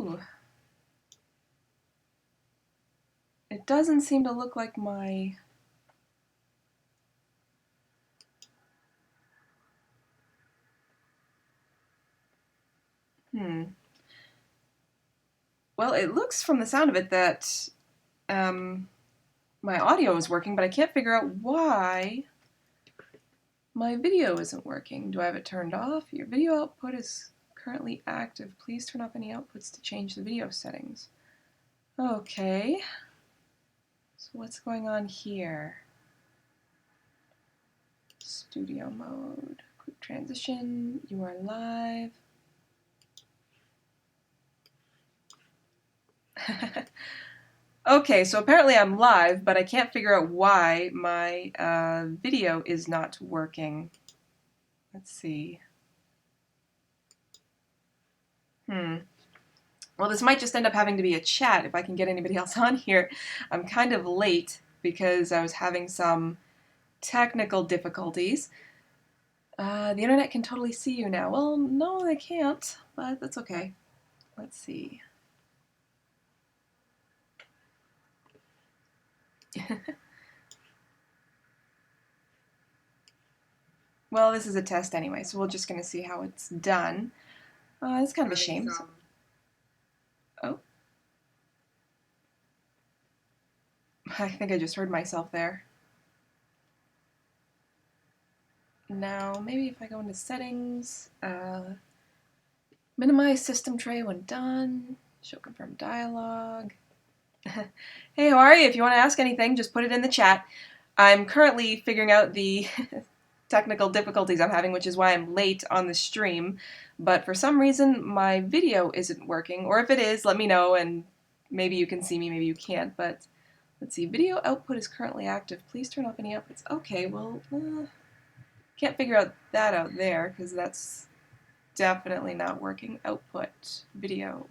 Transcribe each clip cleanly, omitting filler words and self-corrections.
Ooh. It doesn't seem to look like my... Well, it looks from the sound of it that my audio is working, but I can't figure out why my video isn't working. Do I have it turned off? Your video output is currently active. Please turn off any outputs to change the video settings. Okay. So what's going on here? Studio mode. Quick transition. You are live. Okay, so apparently I'm live, but I can't figure out why my video is not working. Let's see. Well, this might just end up having to be a chat if I can get anybody else on here. I'm kind of late because I was having some technical difficulties. The internet can totally see you now. Well, no, they can't, but that's okay. Let's see. Well, this is a test anyway, so we're just going to see how it's done. It's kind of a shame. Oh. I think I just heard myself there. Now, maybe if I go into settings, minimize system tray when done, show confirm dialogue. Hey, how are you? If you want to ask anything, just put it in the chat. I'm currently figuring out the technical difficulties I'm having, which is why I'm late on the stream. But for some reason, my video isn't working. Or if it is, let me know, and maybe you can see me, maybe you can't. But let's see, video output is currently active. Please turn off any outputs. Okay, well, can't figure out that out there, because that's definitely not working. Output, video,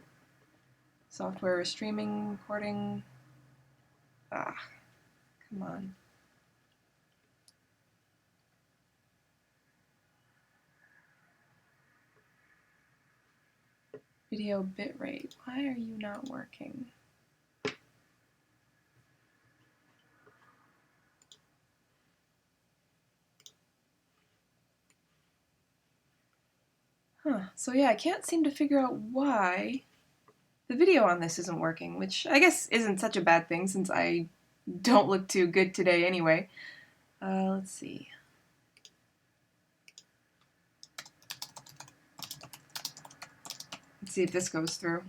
software, streaming, recording. Ah, come on. Video bitrate. Why are you not working? So yeah, I can't seem to figure out why the video on this isn't working, which I guess isn't such a bad thing since I don't look too good today anyway. Let's see. Let's see if this goes through.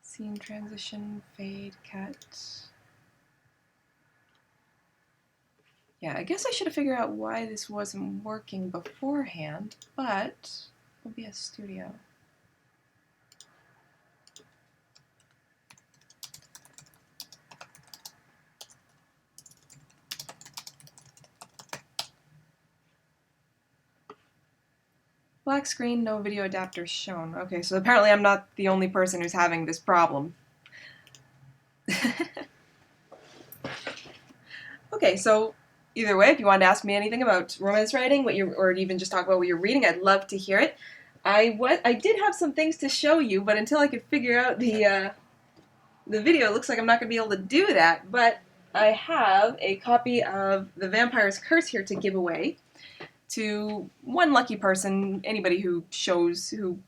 Scene transition, fade, cut. Yeah, I guess I should have figured out why this wasn't working beforehand, but OBS Studio. Black screen, no video adapters shown. Okay, so apparently I'm not the only person who's having this problem. Okay, so either way, if you wanted to ask me anything about romance writing, or even just talk about what you're reading, I'd love to hear it. I did have some things to show you, but until I could figure out the video, it looks like I'm not going to be able to do that. But I have a copy of The Vampire's Curse here to give away to one lucky person, anybody who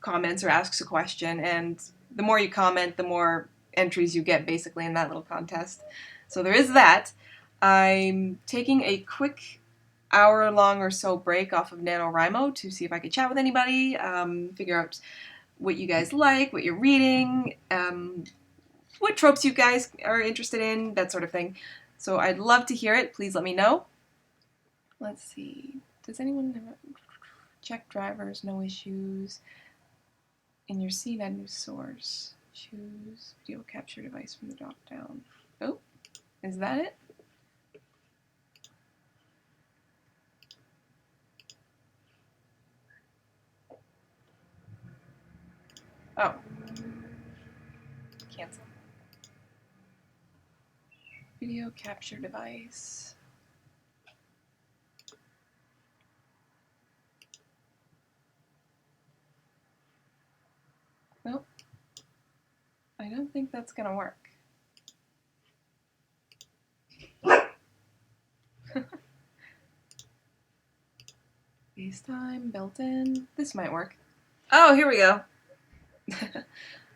comments or asks a question, and the more you comment, the more entries you get, basically, in that little contest. So there is that. I'm taking a quick hour-long or so break off of NaNoWriMo to see if I could chat with anybody, figure out what you guys like, what you're reading, what tropes you guys are interested in, that sort of thing. So I'd love to hear it. Please let me know. Let's see. Does anyone have check drivers, no issues? In your scene, add new source. Choose video capture device from the drop down. Oh, is that it? Oh. Cancel. Video capture device. don't think that's gonna work. FaceTime built in. This might work. Oh, here we go.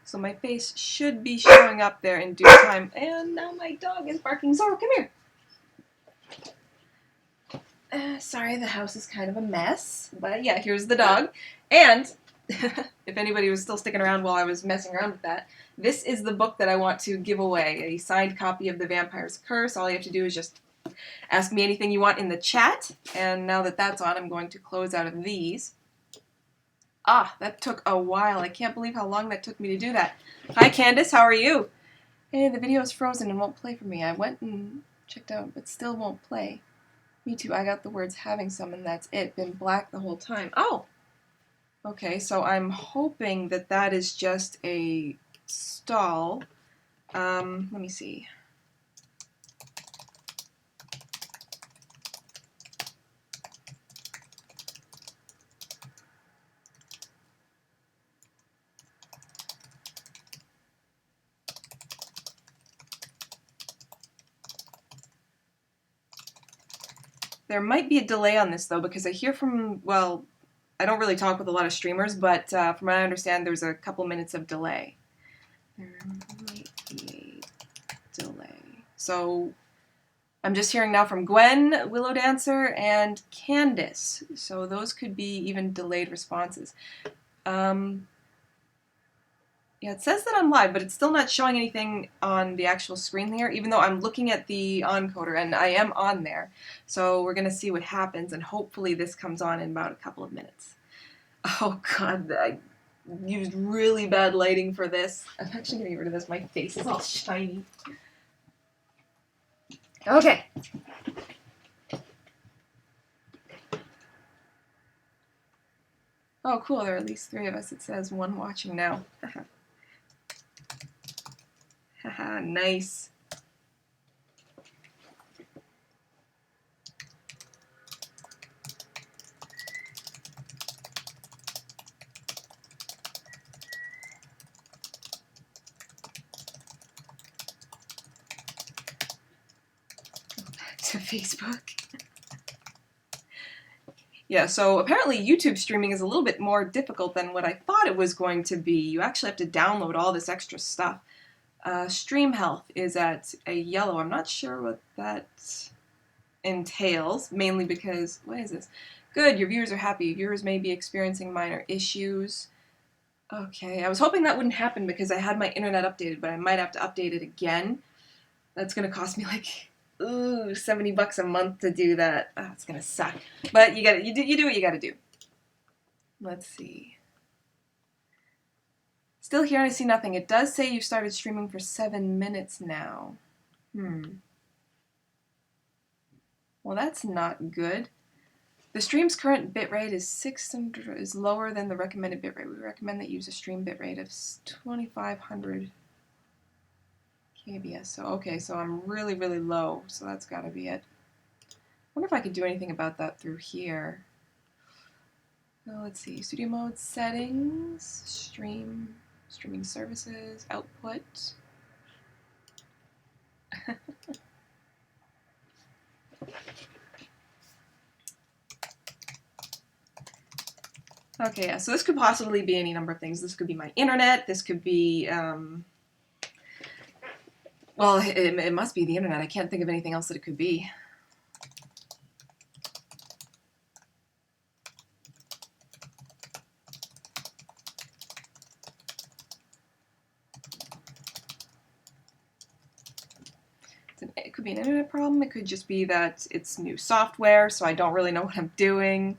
So my face should be showing up there in due time. And now my dog is barking. Zorro, come here. Sorry, the house is kind of a mess. But yeah, here's the dog. And if anybody was still sticking around while I was messing around with that, this is the book that I want to give away. A signed copy of The Vampire's Curse. All you have to do is just ask me anything you want in the chat. And now that that's on, I'm going to close out of these. Ah, that took a while. I can't believe how long that took me to do that. Hi, Candace. How are you? Hey, the video is frozen and won't play for me. I went and checked out, but still won't play. Me too. I got the words having some, and that's it. Been black the whole time. Oh! Okay, so I'm hoping that that is just a stall. Let me see. There might be a delay on this, though, because I hear from, well, I don't really talk with a lot of streamers, but from what I understand, there's a couple minutes of delay. There might be a delay. So I'm just hearing now from Gwen, Willow Dancer, and Candace. So those could be even delayed responses. Yeah, it says that I'm live, but it's still not showing anything on the actual screen here, even though I'm looking at the encoder, and I am on there. So we're going to see what happens, and hopefully this comes on in about a couple of minutes. Oh, God, I used really bad lighting for this. I'm actually going to get rid of this. My face is all shiny. Okay. Oh, cool. There are at least 3 of us. It says 1 watching now. Haha, nice. Back to Facebook. Yeah, so apparently YouTube streaming is a little bit more difficult than what I thought it was going to be. You actually have to download all this extra stuff. Stream health is at a yellow. I'm not sure what that entails, mainly because, what is this? Good, your viewers are happy. Viewers may be experiencing minor issues. Okay, I was hoping that wouldn't happen because I had my internet updated, but I might have to update it again. That's going to cost me like, ooh, $70 a month to do that. Oh, it's going to suck. But you do what you got to do. Let's see. Still here and I see nothing. It does say you've started streaming for 7 minutes now. Well, that's not good. The stream's current bitrate is 600, is lower than the recommended bitrate. We recommend that you use a stream bitrate of 2500 kbs. So, okay, so I'm really, really low. So that's got to be it. I wonder if I could do anything about that through here. Well, let's see. Studio mode settings, streaming services, output. Okay, yeah, so this could possibly be any number of things. This could be my internet, this could be, well, it must be the internet. I can't think of anything else that it could be. It could be an internet problem, it could just be that it's new software, so I don't really know what I'm doing.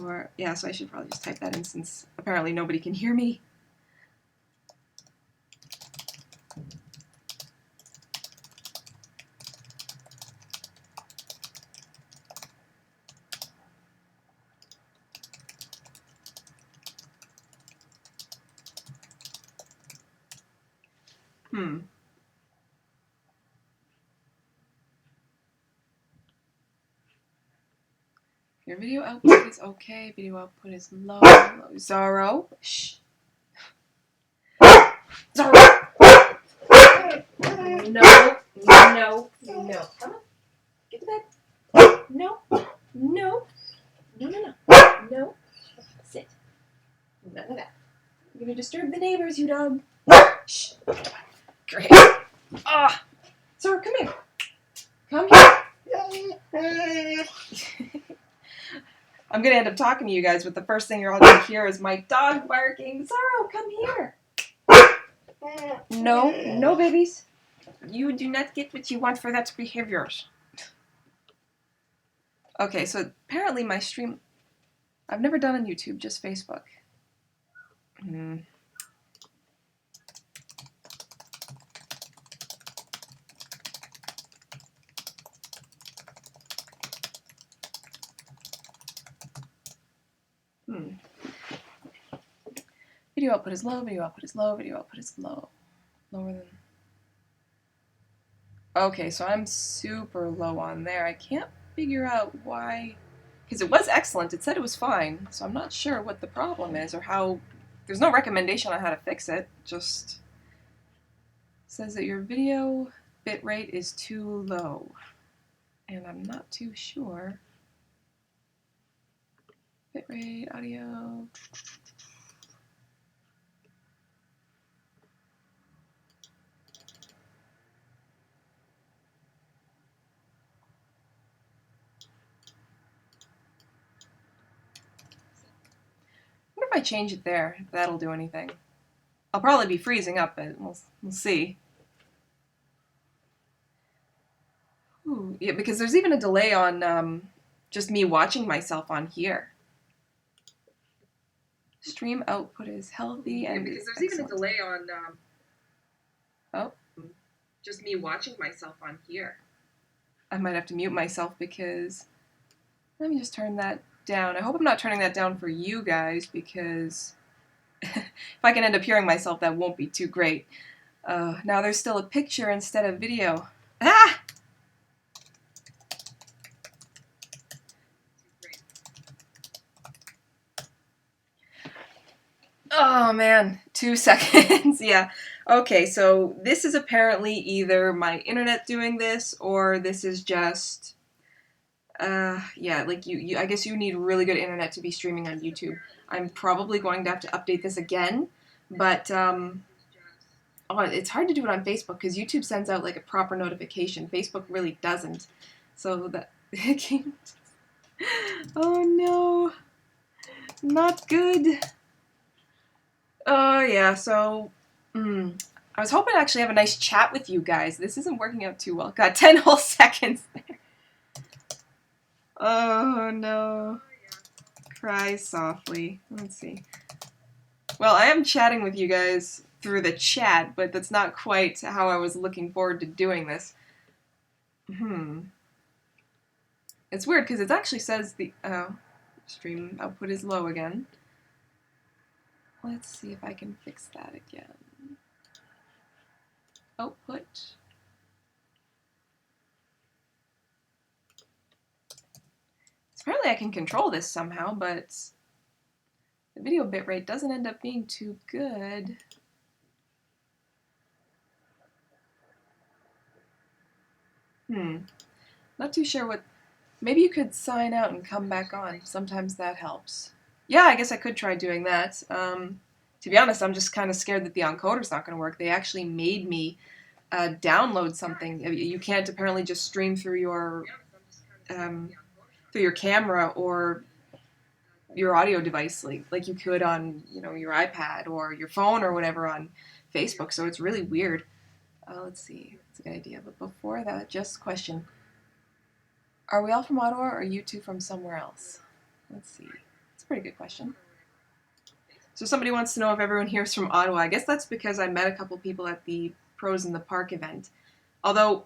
Or, yeah, so I should probably just type that in since apparently nobody can hear me. Your video output is okay, video output is low. Zorro. Shh. Zorro! no, no, no. Come on. Get to bed. No, no, no, no, no, no. Sit. None of that. You're gonna disturb the neighbors, you dog. Shh. Great. Ah, sir, come here. Come here. I'm gonna end up talking to you guys, but the first thing you're all gonna hear is my dog barking. Sorrow, come here. No, no, babies. You do not get what you want for that behaviors. Okay, so apparently my stream... I've never done on YouTube, just Facebook. Video output is low, video output is low, video output is low. Lower than... Okay, so I'm super low on there. I can't figure out why... Because it was excellent, it said it was fine, so I'm not sure what the problem is or how... There's no recommendation on how to fix it, just... says that your video bitrate is too low. And I'm not too sure. Bitrate, audio... I wonder if I change it there, if that'll do anything. I'll probably be freezing up, but we'll see. Ooh, yeah, because there's even a delay on just me watching myself on here. Stream output is healthy and because there's excellent. Even a delay on just me watching myself on here. I might have to mute myself because let me just turn that down. I hope I'm not turning that down for you guys because if I can end up hearing myself, that won't be too great. Now there's still a picture instead of video. Ah! Oh man, 2 seconds. Yeah. Okay, so this is apparently either my internet doing this or this is just yeah, like I guess you need really good internet to be streaming on YouTube. I'm probably going to have to update this again, but it's hard to do it on Facebook because YouTube sends out like a proper notification. Facebook really doesn't. So that oh no, not good. Oh yeah, so I was hoping to actually have a nice chat with you guys. This isn't working out too well. Got 10 whole seconds there. Oh no. Cry softly. Let's see. Well, I am chatting with you guys through the chat, but that's not quite how I was looking forward to doing this. It's weird because it actually says the stream output is low again. Let's see if I can fix that again. Output. Apparently I can control this somehow, but the video bitrate doesn't end up being too good. Not too sure what... Maybe you could sign out and come back on. Sometimes that helps. Yeah, I guess I could try doing that. To be honest, I'm just kind of scared that the encoder's not going to work. They actually made me download something. You can't apparently just stream through your camera or your audio device like you could on your iPad or your phone or whatever on Facebook. So it's really weird. Let's see. It's a good idea. But before that, just question. Are we all from Ottawa or you two from somewhere else? Let's see. It's a pretty good question. So somebody wants to know if everyone here is from Ottawa. I guess that's because I met a couple people at the Pros in the Park event. Although,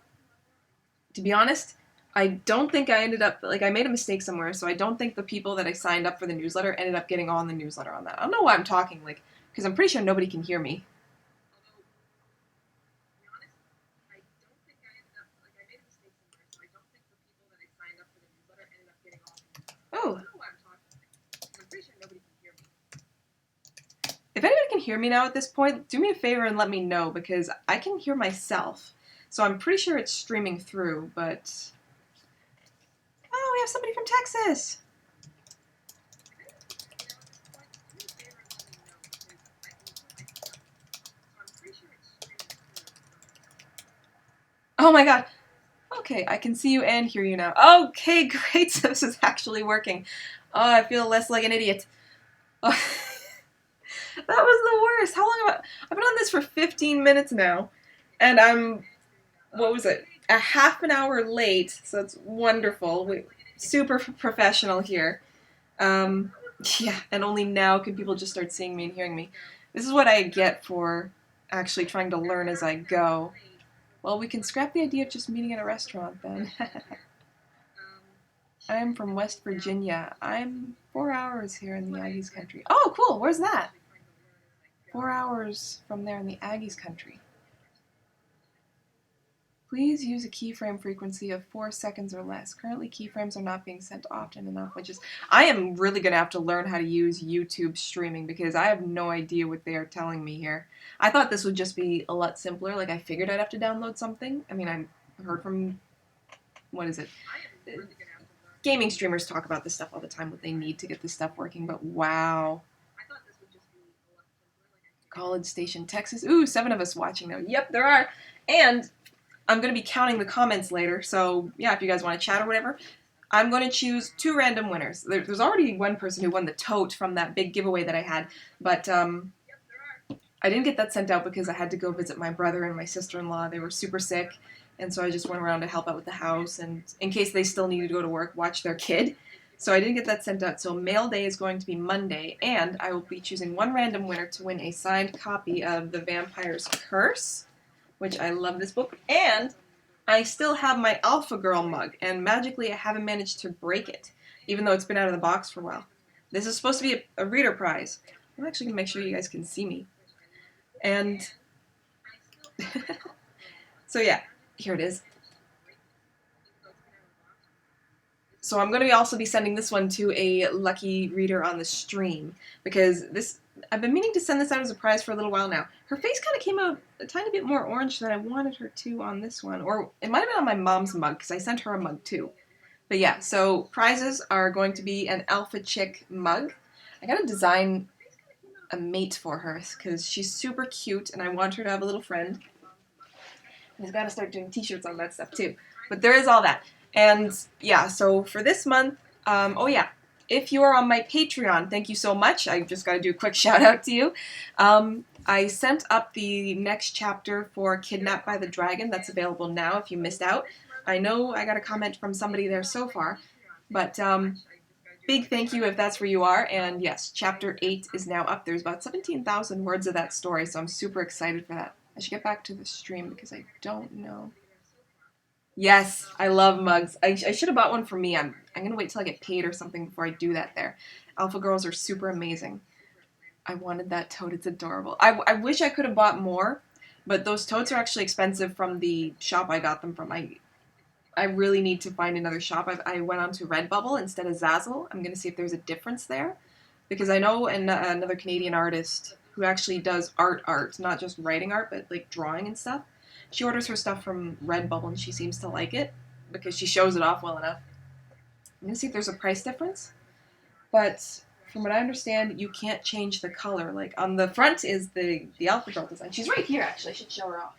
to be honest, I don't think I ended up, I made a mistake somewhere, so I don't think the people that I signed up for the newsletter ended up getting on the newsletter on that. I don't know why I'm talking, because I'm pretty sure nobody can hear me. Oh. If anybody can hear me now at this point, do me a favor and let me know, because I can hear myself. So I'm pretty sure it's streaming through, but... Oh, we have somebody from Texas! Oh my god! Okay, I can see you and hear you now. Okay, great, so this is actually working. Oh, I feel less like an idiot. Oh, that was the worst. How long have I've been on this for 15 minutes now, and I'm, what was it, a half an hour late, so it's wonderful. Super professional here. Yeah, and only now can people just start seeing me and hearing me. This is what I get for actually trying to learn as I go. Well, we can scrap the idea of just meeting at a restaurant then. I'm from West Virginia. I'm 4 hours here in the Aggies country. Oh, cool. Where's that? 4 hours from there in the Aggies country. Please use a keyframe frequency of 4 seconds or less. Currently, keyframes are not being sent often enough, which is... I am really going to have to learn how to use YouTube streaming because I have no idea what they are telling me here. I thought this would just be a lot simpler. Like, I figured I'd have to download something. I mean, I heard from... What is it? Gaming streamers talk about this stuff all the time, what they need to get this stuff working, but wow. College Station, Texas. Ooh, 7 of us watching now. Yep, there are. And I'm going to be counting the comments later, so yeah, if you guys want to chat or whatever, I'm going to choose 2 random winners. There's already one person who won the tote from that big giveaway that I had, but I didn't get that sent out because I had to go visit my brother and my sister-in-law. They were super sick, and so I just went around to help out with the house, and in case they still needed to go to work, watch their kid. So I didn't get that sent out, so mail day is going to be Monday, and I will be choosing 1 random winner to win a signed copy of The Vampire's Curse, which I love this book, and I still have my Alpha Girl mug, and magically I haven't managed to break it, even though it's been out of the box for a while. This is supposed to be a reader prize. I'm actually going to make sure you guys can see me. And so yeah, here it is. So I'm going to also be sending this one to a lucky reader on the stream, because I've been meaning to send this out as a prize for a little while now. Her face kind of came out a tiny bit more orange than I wanted her to on this one, or it might have been on my mom's mug, because I sent her a mug too. But yeah, so prizes are going to be an Alpha Chick mug. I gotta design a mate for her, because she's super cute, and I want her to have a little friend. And I've got to start doing t-shirts on that stuff too. But there is all that. And yeah, so for this month, oh yeah, if you are on my Patreon, thank you so much. I just got to do a quick shout out to you. I sent up the next chapter for Kidnapped by the Dragon. That's available now if you missed out. I know I got a comment from somebody there so far, but big thank you if that's where you are. And yes, chapter 8 is now up. There's about 17,000 words of that story, so I'm super excited for that. I should get back to the stream because I don't know. Yes, I love mugs. I should have bought one for me. I'm going to wait till I get paid or something before I do that there. Alpha Girls are super amazing. I wanted that tote. It's adorable. I wish I could have bought more, but those totes are actually expensive from the shop I got them from. I really need to find another shop. I went on to Redbubble instead of Zazzle. I'm going to see if there's a difference there, because I know another Canadian artist who actually does art, not just writing art, but like drawing and stuff. She orders her stuff from Redbubble, and she seems to like it because she shows it off well enough. I'm going to see if there's a price difference. But from what I understand, you can't change the color. Like, on the front is the Alpha Girl design. She's right here, actually. I should show her off.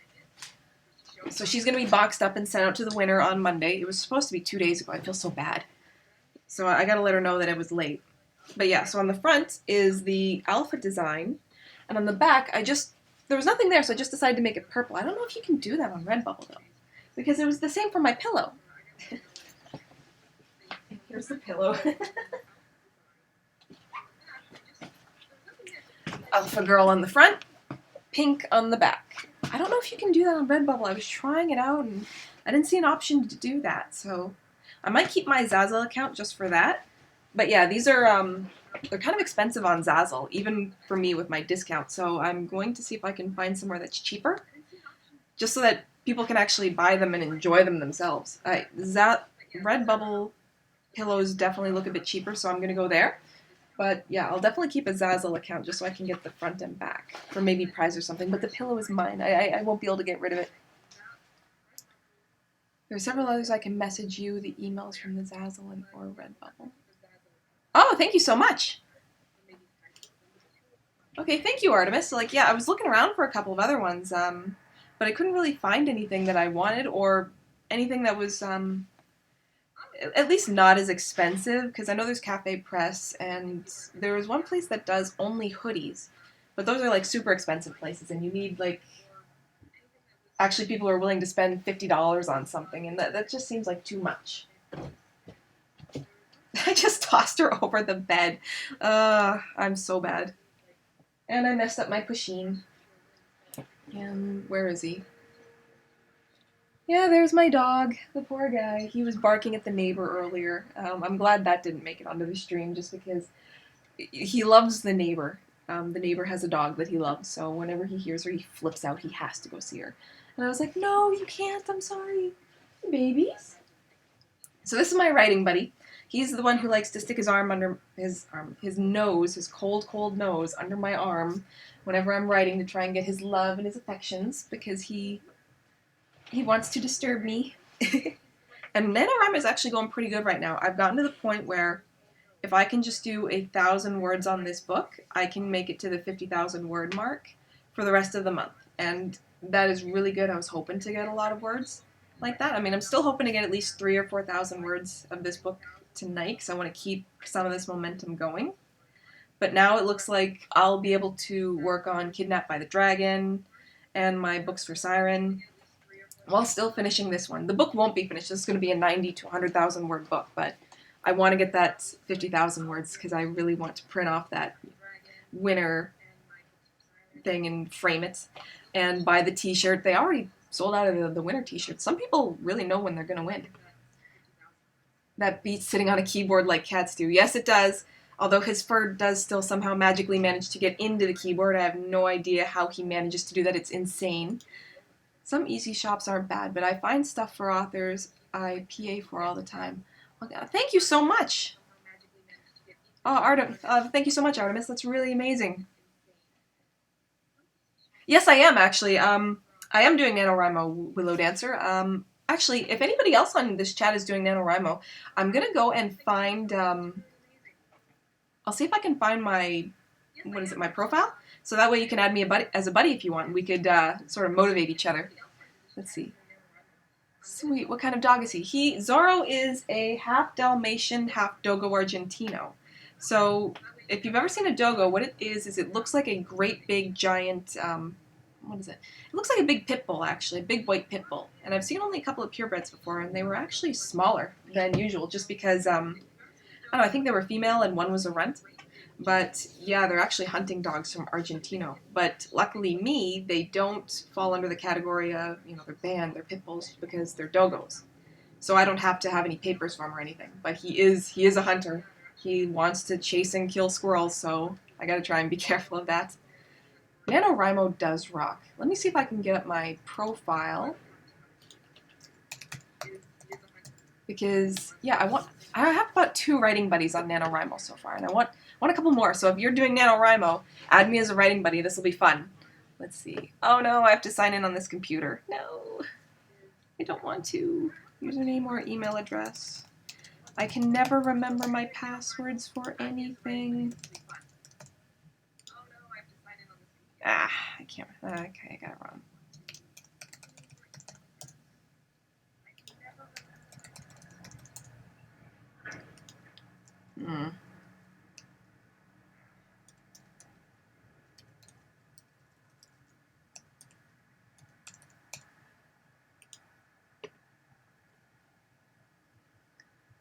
So she's going to be boxed up and sent out to the winner on Monday. It was supposed to be 2 days ago. I feel so bad. So I got to let her know that it was late. But yeah, so on the front is the Alpha design. And on the back, there was nothing there, so I just decided to make it purple. I don't know if you can do that on Redbubble, though, because it was the same for my pillow. Here's the pillow. Alpha Girl on the front, pink on the back. I don't know if you can do that on Redbubble. I was trying it out, and I didn't see an option to do that, so I might keep my Zazzle account just for that. But yeah, these are, they're kind of expensive on Zazzle, even for me with my discount, so I'm going to see if I can find somewhere that's cheaper, just so that people can actually buy them and enjoy them themselves. Redbubble pillows definitely look a bit cheaper, so I'm going to go there. But yeah, I'll definitely keep a Zazzle account just so I can get the front and back for maybe prize or something, but the pillow is mine. I won't be able to get rid of it. There are several others I can message you, the emails from the Zazzle or Redbubble. Oh, thank you so much. Okay, thank you, Artemis. So, like, yeah, I was looking around for a couple of other ones, but I couldn't really find anything that I wanted or anything that was at least not as expensive, because I know there's Cafe Press, and there was one place that does only hoodies, but those are like super expensive places, and you need like actually people are willing to spend $50 on something, and that just seems like too much. I just tossed her over the bed. I'm so bad. And I messed up my Pusheen. And where is he? Yeah, there's my dog, the poor guy. He was barking at the neighbor earlier. I'm glad that didn't make it onto the stream, just because he loves the neighbor. The neighbor has a dog that he loves, so whenever he hears her, he flips out. He has to go see her. And I was like, no, you can't. I'm sorry. Babies. So this is my writing buddy. He's the one who likes to stick his arm under his nose, his cold, cold nose under my arm whenever I'm writing to try and get his love and his affections, because he wants to disturb me. And NaNoWriMo is actually going pretty good right now. I've gotten to the point where if I can just do 1,000 words on this book, I can make it to the 50,000 word mark for the rest of the month. And that is really good. I was hoping to get a lot of words like that. I mean, I'm still hoping to get at least 3,000 or 4,000 words of this book tonight, because I want to keep some of this momentum going. But now it looks like I'll be able to work on Kidnapped by the Dragon and my books for Siren while still finishing this one. The book won't be finished. This is going to be a 90 to 100,000 word book, but I want to get that 50,000 words because I really want to print off that winner thing and frame it and buy the t-shirt. They already sold out of the winner t-shirt. Some people really know when they're going to win. That beats sitting on a keyboard like cats do. Yes, it does. Although his fur does still somehow magically manage to get into the keyboard. I have no idea how he manages to do that. It's insane. Some easy shops aren't bad, but I find stuff for authors I PA for all the time. Thank you so much. Oh, thank you so much, Artemis. That's really amazing. Yes, I am actually. I am doing NaNoWriMo Willow Dancer. Actually, if anybody else on this chat is doing NaNoWriMo, I'm gonna go and find. I'll see if I can find my my profile. So that way you can add me as a buddy if you want. We could sort of motivate each other. Let's see. Sweet. What kind of dog is he? Zorro is a half Dalmatian, half Dogo Argentino. So if you've ever seen a Dogo, what it is it looks like a great big giant, what is it? It looks like a big pit bull, actually, a big white pit bull. And I've seen only a couple of purebreds before, and they were actually smaller than usual, just because, I don't know, I think they were female and one was a runt. But yeah, they're actually hunting dogs from Argentino. But luckily they don't fall under the category of, they're banned, they're pit bulls, because they're dogos. So I don't have to have any papers for him or anything. But he is a hunter. He wants to chase and kill squirrels, so I gotta try and be careful of that. NaNoWriMo does rock. Let me see if I can get up my profile. Because, yeah, I have about 2 writing buddies on NaNoWriMo so far, and I want a couple more. So if you're doing NaNoWriMo, add me as a writing buddy. This will be fun. Let's see. Oh no, I have to sign in on this computer. No, I don't want to. Username or email address. I can never remember my passwords for anything. I can't. Okay, I got it wrong.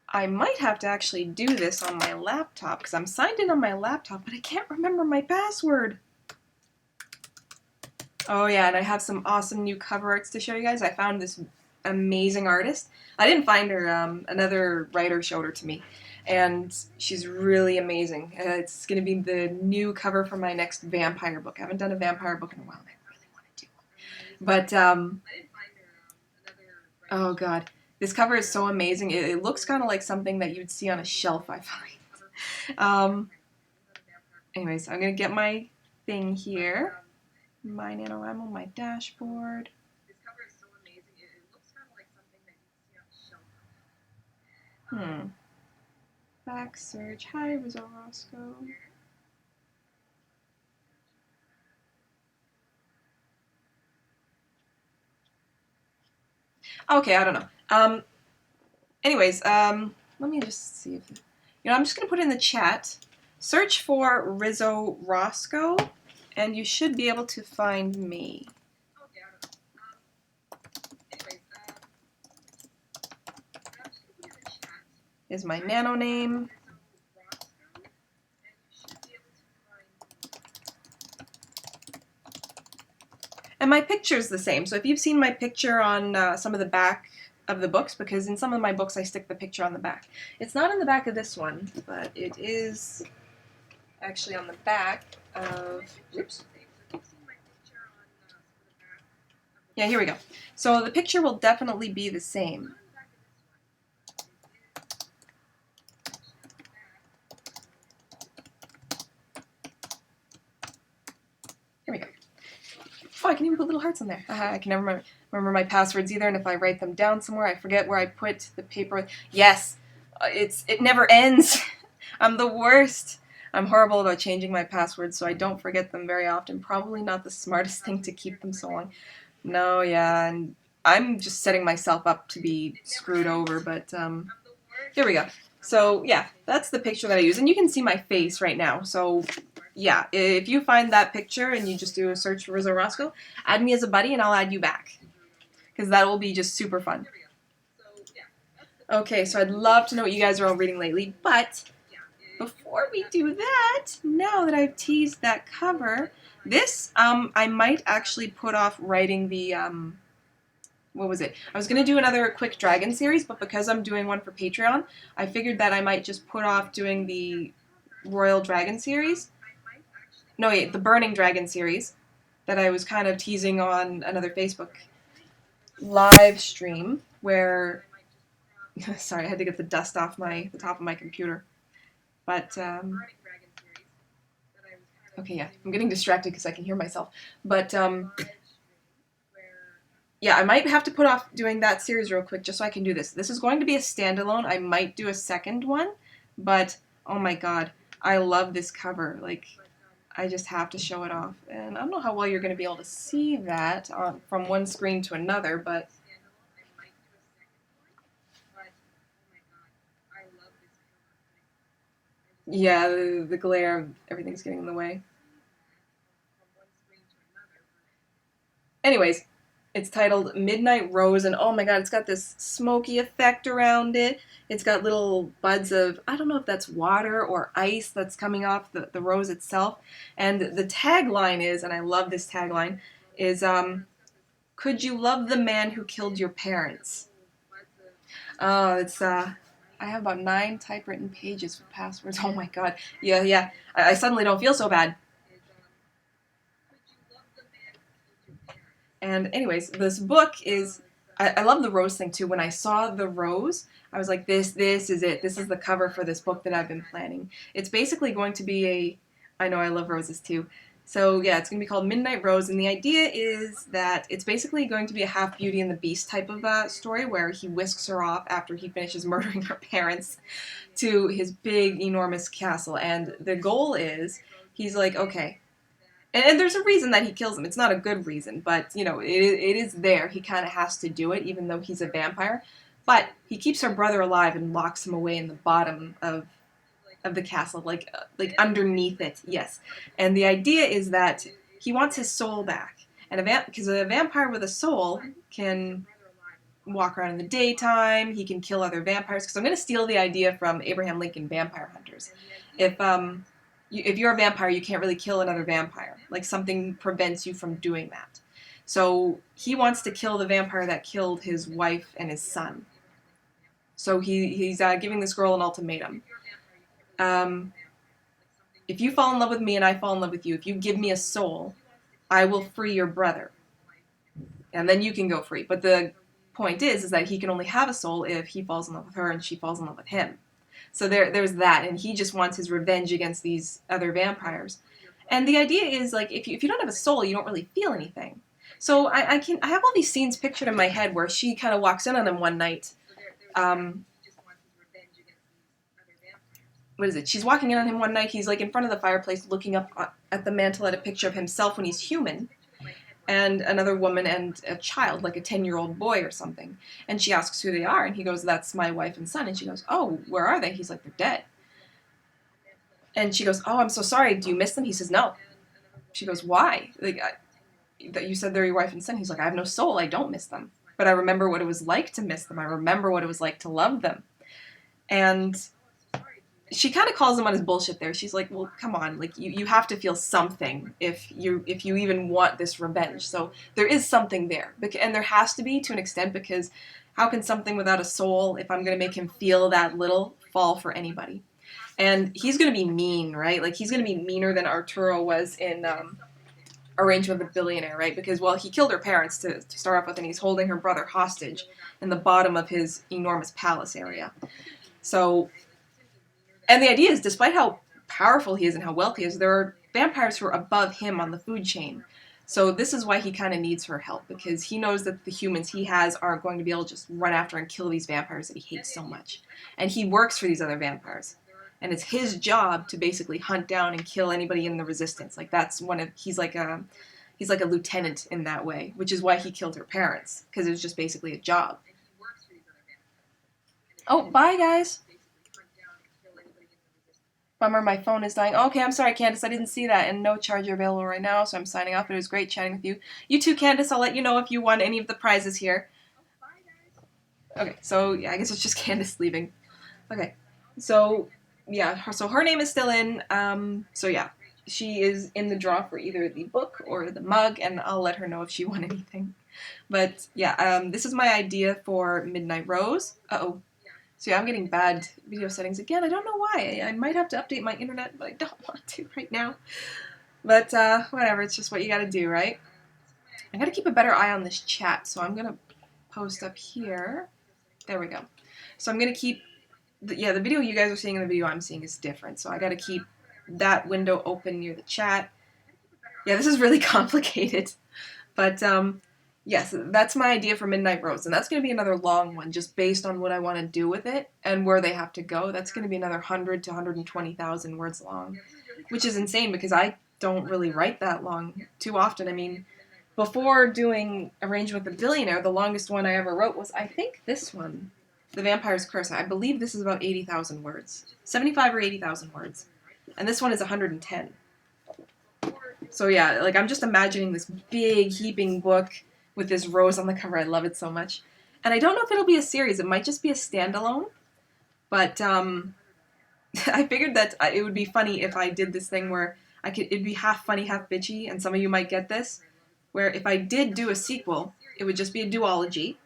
I might have to actually do this on my laptop, because I'm signed in on my laptop, but I can't remember my password. Oh yeah, and I have some awesome new cover arts to show you guys. I found this amazing artist. I didn't find her, another writer showed her to me, and she's really amazing. It's going to be the new cover for my next vampire book. I haven't done a vampire book in a while, and I really want to do one. But, oh god. This cover is so amazing. It looks kind of like something that you'd see on a shelf, I find. Anyways, I'm going to get my thing here. My NaNoWriMo, my dashboard. Back search. Hi, Rizzo Roscoe. Okay, I don't know. Anyways, let me just see if, I'm just gonna put in the chat. Search for Rizzo Roscoe, and you should be able to find me. Is my nano name. And my picture's the same. So if you've seen my picture on some of the back of the books, because in some of my books I stick the picture on the back. It's not in the back of this one, but it is actually on the back of, oops. Yeah, here we go. So the picture will definitely be the same. Here we go. Oh, I can even put little hearts on there. I can never remember my passwords either, and if I write them down somewhere, I forget where I put the paper. Yes, it never ends. I'm the worst. I'm horrible about changing my passwords, so I don't forget them very often. Probably not the smartest thing to keep them so long. No, yeah, and I'm just setting myself up to be screwed over, but here we go. So yeah, that's the picture that I use, and you can see my face right now. So yeah, if you find that picture and you just do a search for Rizzo Roscoe, add me as a buddy and I'll add you back, because that will be just super fun. Okay, so I'd love to know what you guys are all reading lately, but before we do that, now that I've teased that cover, this, I might actually put off writing the, what was it? I was going to do another quick dragon series, but because I'm doing one for Patreon, I figured that I might just put off doing the Royal Dragon series. No, wait, the Burning Dragon series that I was kind of teasing on another Facebook live stream where, sorry, I had to get the dust off the top of my computer. But, okay, yeah, I'm getting distracted because I can hear myself. But, yeah, I might have to put off doing that series real quick just so I can do this. This is going to be a standalone. I might do a second one, but, oh my god, I love this cover. Like, I just have to show it off. And I don't know how well you're going to be able to see that from one screen to another, but yeah, the glare, everything's getting in the way. Anyways, it's titled Midnight Rose, and oh my god, it's got this smoky effect around it. It's got little buds of, I don't know if that's water or ice that's coming off the rose itself. And the tagline is, and I love this tagline, is, could you love the man who killed your parents? Oh, it's, I have about 9 typewritten pages with passwords. Oh my god. Yeah. I suddenly don't feel so bad. And anyways, this book is, I love the rose thing too. When I saw the rose, I was like, this is it. This is the cover for this book that I've been planning. It's basically going to be I know I love roses too. So yeah, it's going to be called Midnight Rose, and the idea is that it's basically going to be a half Beauty and the Beast type of story where he whisks her off after he finishes murdering her parents to his big, enormous castle. And the goal is, he's like, okay, and there's a reason that he kills him. It's not a good reason, but, it is there. He kind of has to do it, even though he's a vampire. But he keeps her brother alive and locks him away in the bottom of the castle, like underneath it, yes. And the idea is that he wants his soul back. And because a vampire with a soul can walk around in the daytime, he can kill other vampires. Because I'm going to steal the idea from Abraham Lincoln Vampire Hunters. If you're a vampire, you can't really kill another vampire. Like, something prevents you from doing that. So he wants to kill the vampire that killed his wife and his son. So he's giving this girl an ultimatum. If you fall in love with me and I fall in love with you, if you give me a soul, I will free your brother. And then you can go free. But the point is that he can only have a soul if he falls in love with her and she falls in love with him. So there's that, and he just wants his revenge against these other vampires. And the idea is, like, if you don't have a soul, you don't really feel anything. So I have all these scenes pictured in my head where she kind of walks in on him one night, what is it? She's walking in on him one night. He's like in front of the fireplace looking up at the mantle at a picture of himself when he's human, and another woman and a child, like a 10-year-old boy or something. And she asks who they are, and he goes, "That's my wife and son." And she goes, "Oh, where are they?" He's like, "They're dead." And she goes, "Oh, I'm so sorry. Do you miss them?" He says, "No." She goes, "Why? Like, that you said they're your wife and son." He's like, "I have no soul. I don't miss them. But I remember what it was like to miss them. I remember what it was like to love them." And she kind of calls him on his bullshit there. She's like, "Well, come on, like you have to feel something if you even want this revenge. So there is something there, and there has to be to an extent, because how can something without a soul, if I'm going to make him feel that little, fall for anybody?" And he's going to be mean, right? Like he's going to be meaner than Arturo was in Arrangement with a Billionaire, right? Because, well, he killed her parents to start off with, and he's holding her brother hostage in the bottom of his enormous palace area. So, and the idea is, despite how powerful he is and how wealthy he is, there are vampires who are above him on the food chain. So this is why he kind of needs her help, because he knows that the humans he has aren't going to be able to just run after and kill these vampires that he hates so much. And he works for these other vampires. And it's his job to basically hunt down and kill anybody in the resistance. Like that's he's like a lieutenant in that way, which is why he killed her parents, because it was just basically a job. Oh, bye guys. Bummer, my phone is dying. Okay, I'm sorry, Candace, I didn't see that, and no charger available right now, so I'm signing off. It was great chatting with you. You too, Candace. I'll let you know if you won any of the prizes here. Okay, so yeah, I guess it's just Candace leaving. Okay, so yeah, so her name is still in. So yeah, she is in the draw for either the book or the mug, and I'll let her know if she won anything. But yeah, this is my idea for Midnight Rose. Uh-oh. So yeah, I'm getting bad video settings again. I don't know why. I might have to update my internet, but I don't want to right now. But whatever, it's just what you gotta do, right? I gotta keep a better eye on this chat, so I'm gonna post up here. There we go. So I'm gonna keep, the video you guys are seeing and the video I'm seeing is different, so I gotta keep that window open near the chat. Yeah, this is really complicated. But yes, that's my idea for Midnight Rose, and that's going to be another long one, just based on what I want to do with it and where they have to go. That's going to be another 100 to 120,000 words long, which is insane because I don't really write that long too often. I mean, before doing Arrangement with a Billionaire, the longest one I ever wrote was, I think, this one, The Vampire's Curse. I believe this is about 80,000 words, 75 or 80,000 words, and this one is 110. So yeah, like I'm just imagining this big heaping book with this rose on the cover. I love it so much. And I don't know if it'll be a series. It might just be a standalone. But I figured that it would be funny if I did this thing where it'd be half funny, half bitchy, and some of you might get this, where if I did do a sequel, it would just be a duology,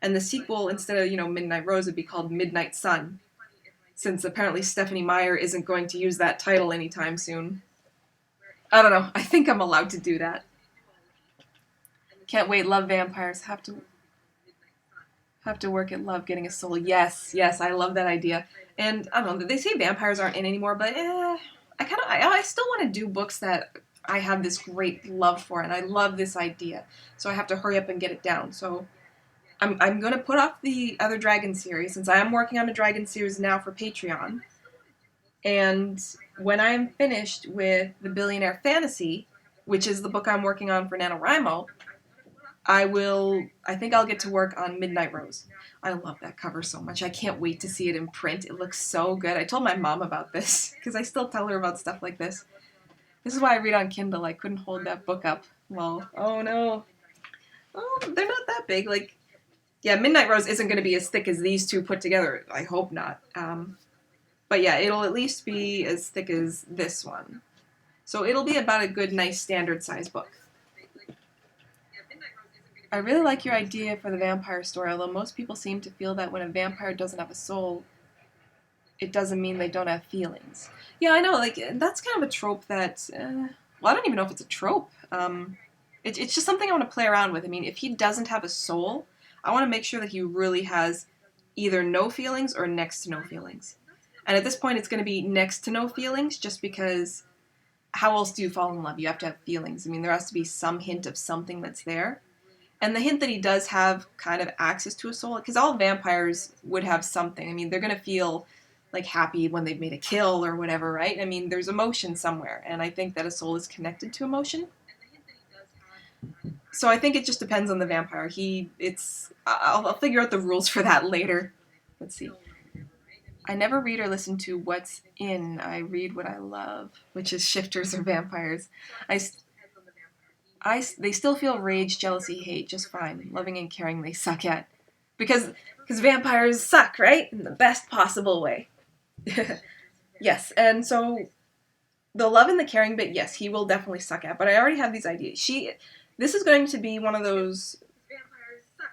and the sequel, instead of, Midnight Rose, would be called Midnight Sun, since apparently Stephanie Meyer isn't going to use that title anytime soon. I don't know. I think I'm allowed to do that. Can't wait. Love vampires. Have to work at love, getting a soul. Yes, I love that idea. And I don't know. They say vampires aren't in anymore, but I still want to do books that I have this great love for, and I love this idea. So I have to hurry up and get it down. So I'm going to put off the other dragon series, since I am working on a dragon series now for Patreon. And when I am finished with the Billionaire Fantasy, which is the book I'm working on for NaNoWriMo, I think I'll get to work on Midnight Rose. I love that cover so much. I can't wait to see it in print. It looks so good. I told my mom about this, because I still tell her about stuff like this. This is why I read on Kindle. I couldn't hold that book up. Well, oh no. Oh, they're not that big. Like, yeah, Midnight Rose isn't going to be as thick as these two put together. I hope not. But yeah, it'll at least be as thick as this one. So it'll be about a good, nice, standard size book. I really like your idea for the vampire story, although most people seem to feel that when a vampire doesn't have a soul, it doesn't mean they don't have feelings. Yeah, I know, like, that's kind of a trope that, well, I don't even know if it's a trope. It's just something I want to play around with. I mean, if he doesn't have a soul, I want to make sure that he really has either no feelings or next to no feelings. And at this point, it's going to be next to no feelings, just because how else do you fall in love? You have to have feelings. I mean, there has to be some hint of something that's there. And the hint that he does have kind of access to a soul, because all vampires would have something. I mean, they're going to feel like happy when they've made a kill or whatever, right? I mean, there's emotion somewhere, and I think that a soul is connected to emotion. So I think it just depends on the vampire. I'll figure out the rules for that later. Let's see. I never read or listen to what's in. I read what I love, which is shifters or vampires. They still feel rage, jealousy, hate just fine. Loving and caring they suck at. Because vampires suck, right? In the best possible way. Yes, and so the love and the caring bit, yes, he will definitely suck at. But I already have these ideas. This is going to be one of those.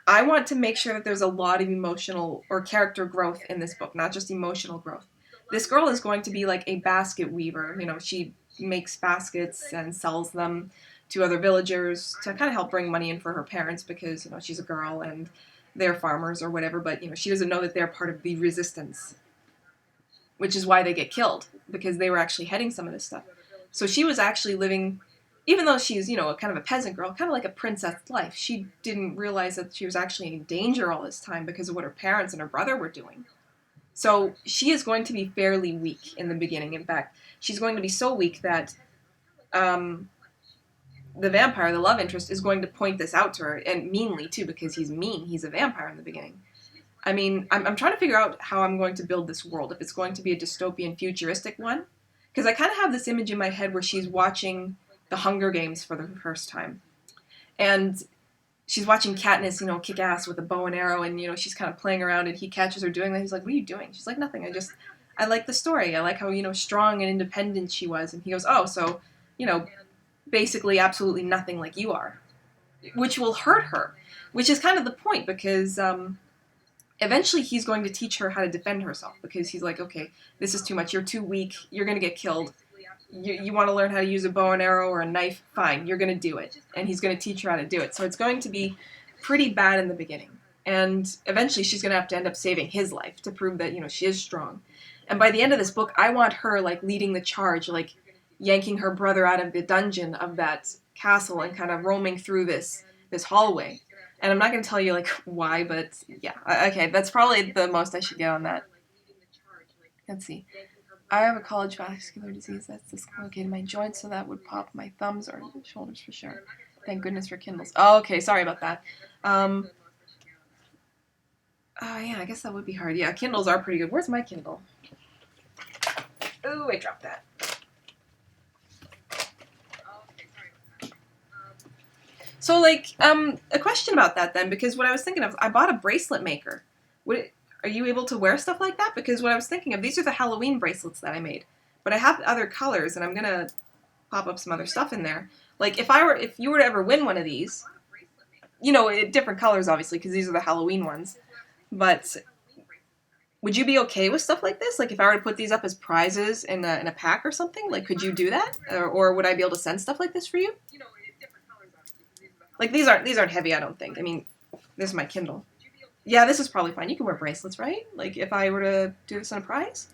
I want to make sure that there's a lot of emotional or character growth in this book, not just emotional growth. This girl is going to be like a basket weaver. You know, she makes baskets and sells them to other villagers to kind of help bring money in for her parents because, you know, she's a girl and they're farmers or whatever, but, you know, she doesn't know that they're part of the resistance, which is why they get killed, because they were actually heading some of this stuff. So she was actually living, even though she's, you know, kind of a peasant girl, kind of like a princess life, she didn't realize that she was actually in danger all this time because of what her parents and her brother were doing. So she is going to be fairly weak in the beginning. In fact, she's going to be so weak that the vampire, the love interest, is going to point this out to her, and meanly too, because he's mean. He's a vampire in the beginning. I mean, I'm trying to figure out how I'm going to build this world, if it's going to be a dystopian, futuristic one. Because I kind of have this image in my head where she's watching the Hunger Games for the first time. And she's watching Katniss, you know, kick ass with a bow and arrow, and, you know, she's kind of playing around, and he catches her doing that. He's like, what are you doing? She's like, nothing. I like the story. I like how, you know, strong and independent she was. And he goes, oh, so, you know, basically absolutely nothing like you are. Which will hurt her. Which is kind of the point, because eventually he's going to teach her how to defend herself, because he's like, okay, this is too much. You're too weak. You're going to get killed. You want to learn how to use a bow and arrow or a knife? Fine, you're going to do it. And he's going to teach her how to do it. So it's going to be pretty bad in the beginning. And eventually she's going to have to end up saving his life to prove that, you know, she is strong. And by the end of this book, I want her, like, leading the charge, like, yanking her brother out of the dungeon of that castle and kind of roaming through this hallway. And I'm not going to tell you, like, why, but yeah. Okay, that's probably the most I should get on that. Let's see. I have a college vascular disease that's dislocated my joints, so that would pop my thumbs or shoulders for sure. Thank goodness for Kindles. Oh, okay, sorry about that. Oh, yeah, I guess that would be hard. Yeah, Kindles are pretty good. Where's my Kindle? Oh, I dropped that. So, like, a question about that then, because what I was thinking of, I bought a bracelet maker. Are you able to wear stuff like that? Because what I was thinking of, these are the Halloween bracelets that I made. But I have other colors, and I'm going to pop up some other stuff in there. Like, if you were to ever win one of these, you know, different colors, obviously, because these are the Halloween ones. But would you be okay with stuff like this? Like, if I were to put these up as prizes in a pack or something, like, could you do that? Or would I be able to send stuff like this for you? Like, these aren't heavy, I don't think. I mean, this is my Kindle. Yeah, this is probably fine. You can wear bracelets, right? Like, if I were to do this on a prize?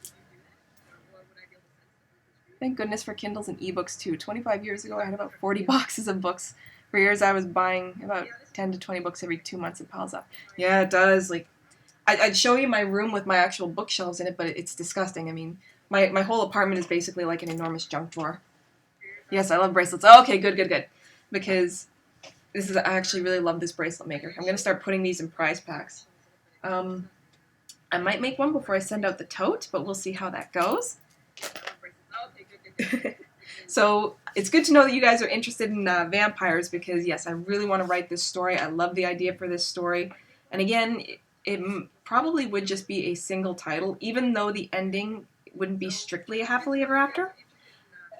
Thank goodness for Kindles and ebooks, too. 25 years ago, I had about 40 boxes of books. For years, I was buying about 10 to 20 books every 2 months. It piles up. Yeah, it does. Like, I'd show you my room with my actual bookshelves in it, but it's disgusting. I mean, my whole apartment is basically like an enormous junk drawer. Yes, I love bracelets. Oh, okay, good. Because I actually really love this bracelet maker. I'm going to start putting these in prize packs. I might make one before I send out the tote, but we'll see how that goes. So it's good to know that you guys are interested in vampires, because yes, I really want to write this story. I love the idea for this story. And again, it probably would just be a single title, even though the ending wouldn't be strictly a happily ever after.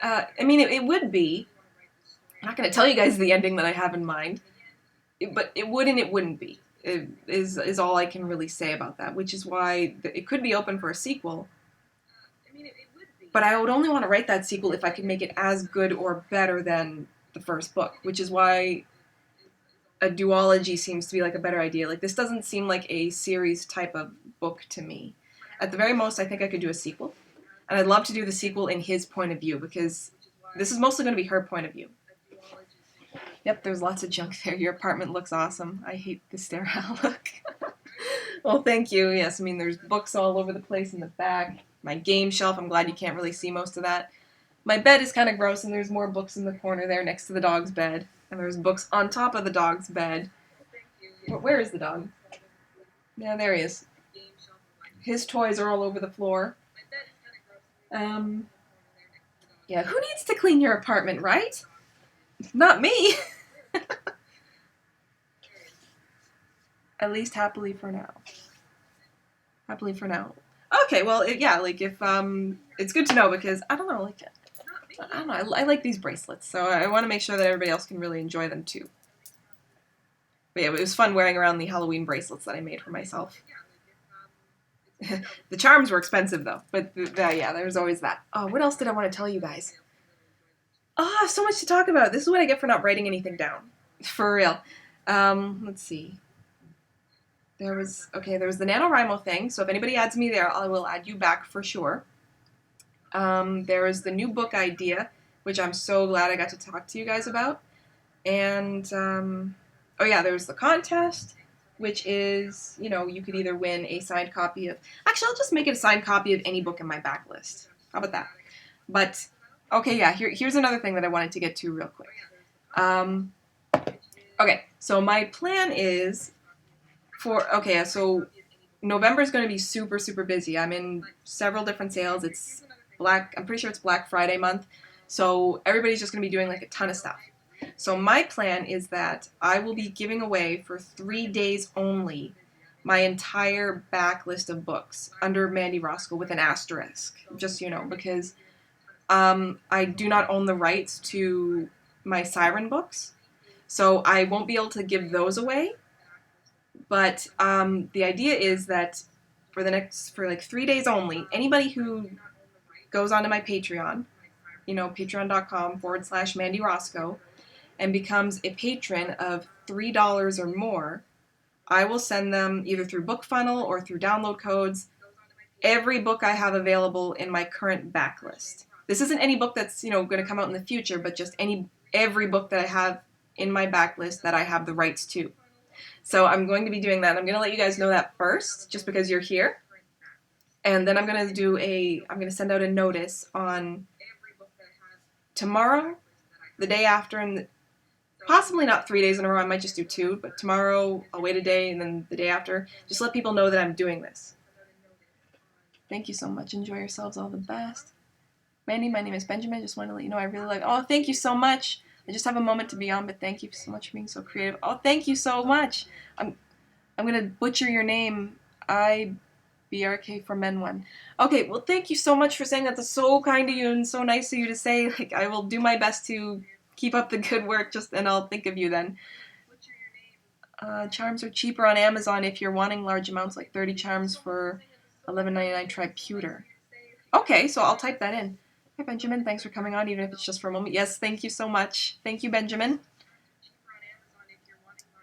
I mean, it would be. I'm not going to tell you guys the ending that I have in mind, but it would and it wouldn't be, is all I can really say about that, which is why it could be open for a sequel. But I would only want to write that sequel if I could make it as good or better than the first book, which is why a duology seems to be like a better idea. Like, this doesn't seem like a series type of book to me. At the very most, I think I could do a sequel. And I'd love to do the sequel in his point of view, because this is mostly going to be her point of view. Yep, there's lots of junk there. Your apartment looks awesome. I hate the sterile look. Well, thank you. Yes, I mean, there's books all over the place in the back. my game shelf. I'm glad you can't really see most of that. My bed is kind of gross, and there's more books in the corner there next to the dog's bed. And there's books on top of the dog's bed. Where is the dog? Yeah, there he is. His toys are all over the floor. Yeah, who needs to clean your apartment, right? Not me. At least happily for now. Happily for now. Okay, well, yeah, like, if, it's good to know because, I don't know, like, I don't know, I like these bracelets, so I want to make sure that everybody else can really enjoy them, too. But yeah, it was fun wearing around the Halloween bracelets that I made for myself. The charms were expensive, though, but, yeah, there's always that. Oh, what else did I want to tell you guys? Oh, so much to talk about. This is what I get for not writing anything down. For real. Let's see. There was the NaNoWriMo thing, so if anybody adds me there, I will add you back for sure. There was the new book idea, which I'm so glad I got to talk to you guys about. And, oh yeah, there was the contest, which is, you know, you could either win a signed copy of... Actually, I'll just make it a signed copy of any book in my backlist. How about that? But, okay, yeah, here's another thing that I wanted to get to real quick. Okay, so my plan is... so November is going to be super, super busy. I'm in several different sales. I'm pretty sure it's Black Friday month. So everybody's just going to be doing like a ton of stuff. So my plan is that I will be giving away for 3 days only my entire backlist of books under Mandy Rosko with an asterisk. Just, you know, because I do not own the rights to my Siren books. So I won't be able to give those away. But the idea is that for like 3 days only, anybody who goes onto my Patreon, you know, patreon.com/Mandy Rosko, and becomes a patron of $3 or more, I will send them either through BookFunnel or through download codes every book I have available in my current backlist. This isn't any book that's, you know, going to come out in the future, but just every book that I have in my backlist that I have the rights to. So I'm going to be doing that. I'm going to let you guys know that first, just because you're here. And then I'm going to send out a notice on tomorrow, the day after, and possibly not 3 days in a row. I might just do 2, but tomorrow I'll wait a day, and then the day after. Just let people know that I'm doing this. Thank you so much. Enjoy yourselves. All the best. Mandy, my name is Benjamin. Just wanted to let you know I really like... Oh, thank you so much. I just have a moment to be on, but thank you so much for being so creative. Oh, thank you so much. I'm going to butcher your name. IBRK for Men One. Okay, well, thank you so much for saying that. That's so kind of you and so nice of you to say. Like, I will do my best to keep up the good work, and I'll think of you then. Charms are cheaper on Amazon if you're wanting large amounts, like 30 charms for $11.99. Try pewter. Okay, so I'll type that in. Hi, Benjamin. Thanks for coming on, even if it's just for a moment. Yes, thank you so much. Thank you, Benjamin.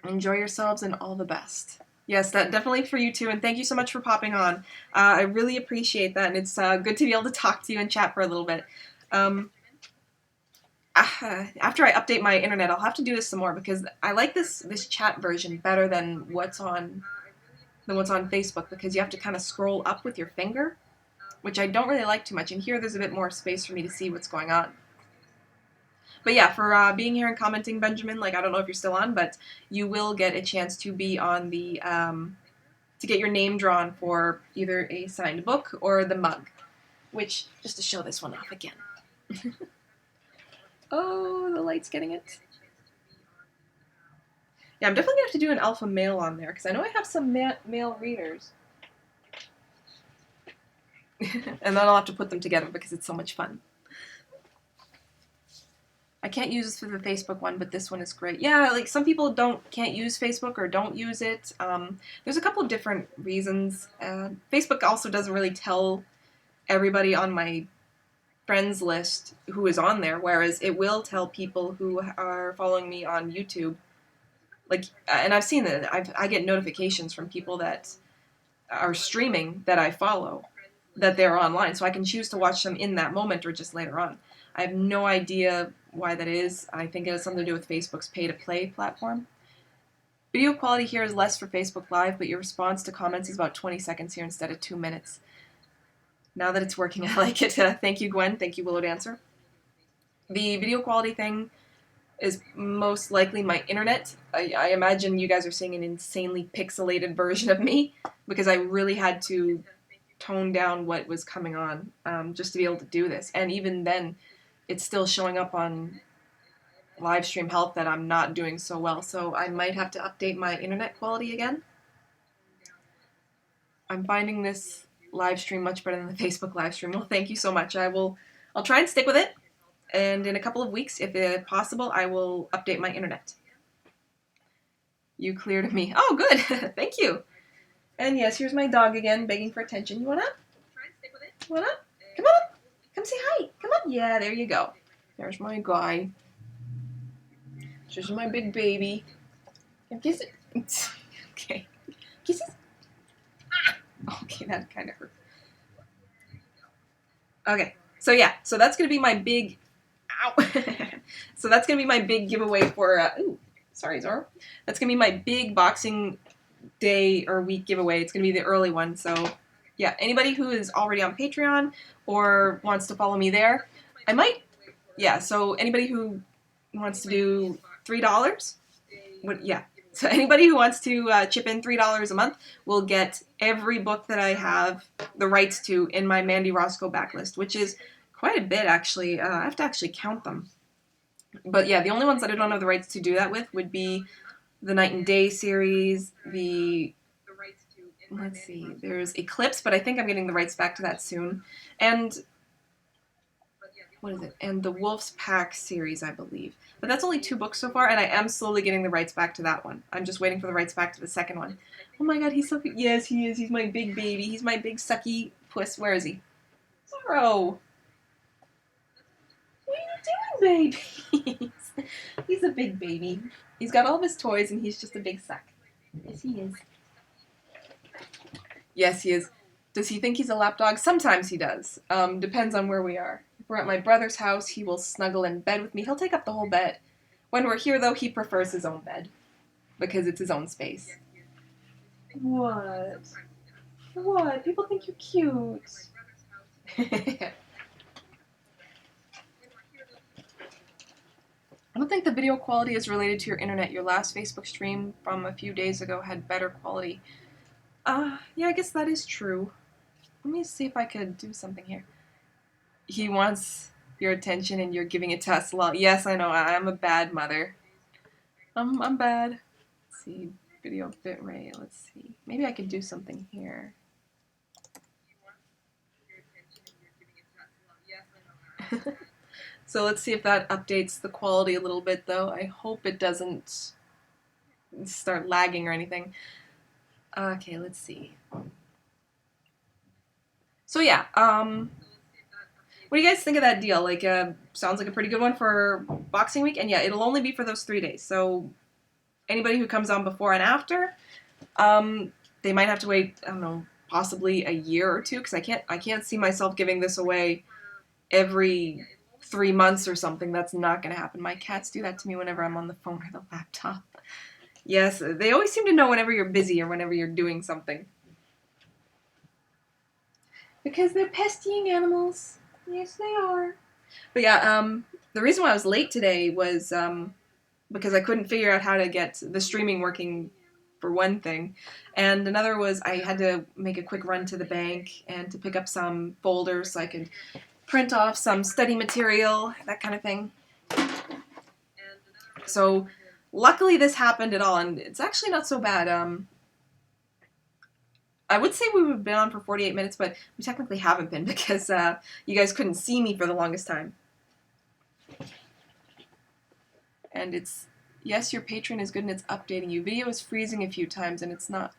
Enjoy yourselves and all the best. Yes, that definitely for you too, and thank you so much for popping on. I really appreciate that, and it's good to be able to talk to you and chat for a little bit. After I update my internet, I'll have to do this some more because I like this chat version better than what's on Facebook, because you have to kind of scroll up with your finger, which I don't really like too much. And here there's a bit more space for me to see what's going on. But yeah, for being here and commenting, Benjamin, like, I don't know if you're still on, but you will get a chance to be on the, to get your name drawn for either a signed book or the mug, which, just to show this one off again. Oh, the light's getting it. Yeah, I'm definitely going to have to do an alpha male on there, because I know I have some male readers. And then I'll have to put them together because it's so much fun. I can't use this for the Facebook one, but this one is great. Yeah, like, some people can't use Facebook or don't use it. There's a couple of different reasons. Facebook also doesn't really tell everybody on my friends list who is on there, whereas it will tell people who are following me on YouTube. Like, and I've seen that. I get notifications from people that are streaming that I follow, that they're online, so I can choose to watch them in that moment or just later on. I have no idea why that is. I think it has something to do with Facebook's pay-to-play platform. Video quality here is less for Facebook Live, but your response to comments is about 20 seconds here instead of 2 minutes. Now that it's working, I like it. Thank you, Gwen. Thank you, Willow Dancer. The video quality thing is most likely my internet. I imagine you guys are seeing an insanely pixelated version of me because I really had to tone down what was coming on just to be able to do this. And even then, it's still showing up on Livestream Health that I'm not doing so well. So I might have to update my internet quality again. I'm finding this live stream much better than the Facebook live stream. Well, thank you so much. I'll try and stick with it. And in a couple of weeks, if possible, I will update my internet. You cleared me. Oh, good. Thank you. And yes, here's my dog again, begging for attention. You wanna? You wanna? Come on. Come say hi. Come on. Yeah, there you go. There's my guy. This is my big baby. Kiss it. Okay. Kisses. Okay, that kind of hurt. Okay. So yeah, so that's gonna be my big. Ow. So that's gonna be my big giveaway for. Ooh, sorry, Zoro. That's gonna be my big Boxing Day or week giveaway. It's gonna be the early one. So yeah, anybody who is already on Patreon or wants to follow me there, I might. Yeah. So anybody who wants to do $3. Yeah. So anybody who wants to chip in $3 a month will get every book that I have the rights to in my Mandy Rosko backlist, which is quite a bit, actually. I have to actually count them. But yeah, the only ones that I don't have the rights to do that with would be the Night and Day series, let's see, there's Eclipse, but I think I'm getting the rights back to that soon. And what is it? And the Wolf's Pack series, I believe. But that's only 2 books so far, and I am slowly getting the rights back to that one. I'm just waiting for the rights back to the second one. Oh my god, he's so cute. Yes, he is. He's my big baby. He's my big sucky puss. Where is he? Zoro! What are you doing, baby? He's a big baby. He's got all of his toys, and he's just a big suck. Yes, he is. Yes, he is. Does he think he's a lapdog? Sometimes he does. Depends on where we are. If we're at my brother's house, he will snuggle in bed with me. He'll take up the whole bed. When we're here, though, he prefers his own bed. Because it's his own space. What? What? People think you're cute. I don't think the video quality is related to your internet. Your last Facebook stream from a few days ago had better quality. Yeah, I guess that is true. Let me see if I could do something here. He wants your attention and you're giving it to us. Lol. Yes, I know. I'm a bad mother. I'm bad. Let's see. Video bitrate. Let's see. Maybe I could do something here. So let's see if that updates the quality a little bit, though. I hope it doesn't start lagging or anything. Okay, let's see. So yeah, what do you guys think of that deal? Like, sounds like a pretty good one for Boxing Week, and yeah, it'll only be for those 3 days. So anybody who comes on before and after, they might have to wait, I don't know, possibly a year or 2, because I can't see myself giving this away every 3 months or something. That's not going to happen. My cats do that to me whenever I'm on the phone or the laptop. Yes, they always seem to know whenever you're busy or whenever you're doing something. Because they're pestying animals. Yes, they are. But yeah, the reason why I was late today was because I couldn't figure out how to get the streaming working, for one thing. And another was I had to make a quick run to the bank and to pick up some folders so I could print off some study material, that kind of thing. So luckily this happened at all, and it's actually not so bad. I would say we would have been on for 48 minutes, but we technically haven't been because you guys couldn't see me for the longest time. And it's, yes, your Patreon is good and it's updating you. Video is freezing a few times and it's not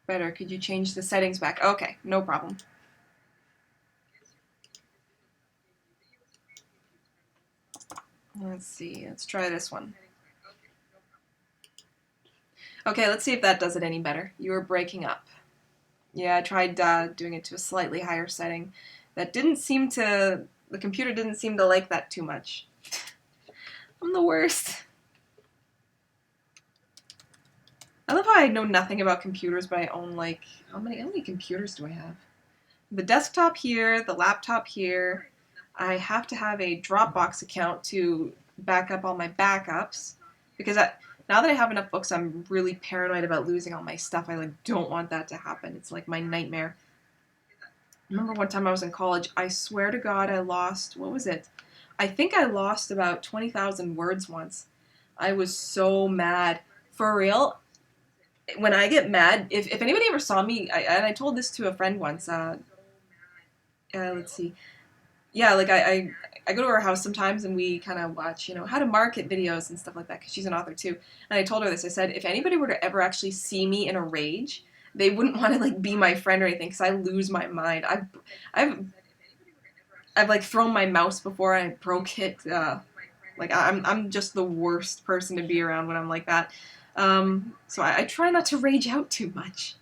better. Could you change the settings back? Okay, no problem. Let's see, let's try this one. Okay, let's see if that does it any better. You were breaking up. Yeah, I tried doing it to a slightly higher setting. That didn't seem to, the computer didn't seem to like that too much. I'm the worst. I love how I know nothing about computers, but I own like, how many computers do I have? the desktop here, the laptop here. I have to have a Dropbox account to back up all my backups because now that I have enough books, I'm really paranoid about losing all my stuff. I like don't want that to happen. It's like my nightmare. I remember one time I was in college, I swear to God I lost, what was it? I think I lost about 20,000 words once. I was so mad. For real, when I get mad, if anybody ever saw me, and I told this to a friend once, let's see. Yeah, like I go to her house sometimes and we kind of watch, how to market videos and stuff like that because she's an author too. And I told her this. I said, if anybody were to ever actually see me in a rage, they wouldn't want to like be my friend or anything because I lose my mind. I've I've like thrown my mouse before and I broke it. Like I'm just the worst person to be around when I'm like that. So I try not to rage out too much.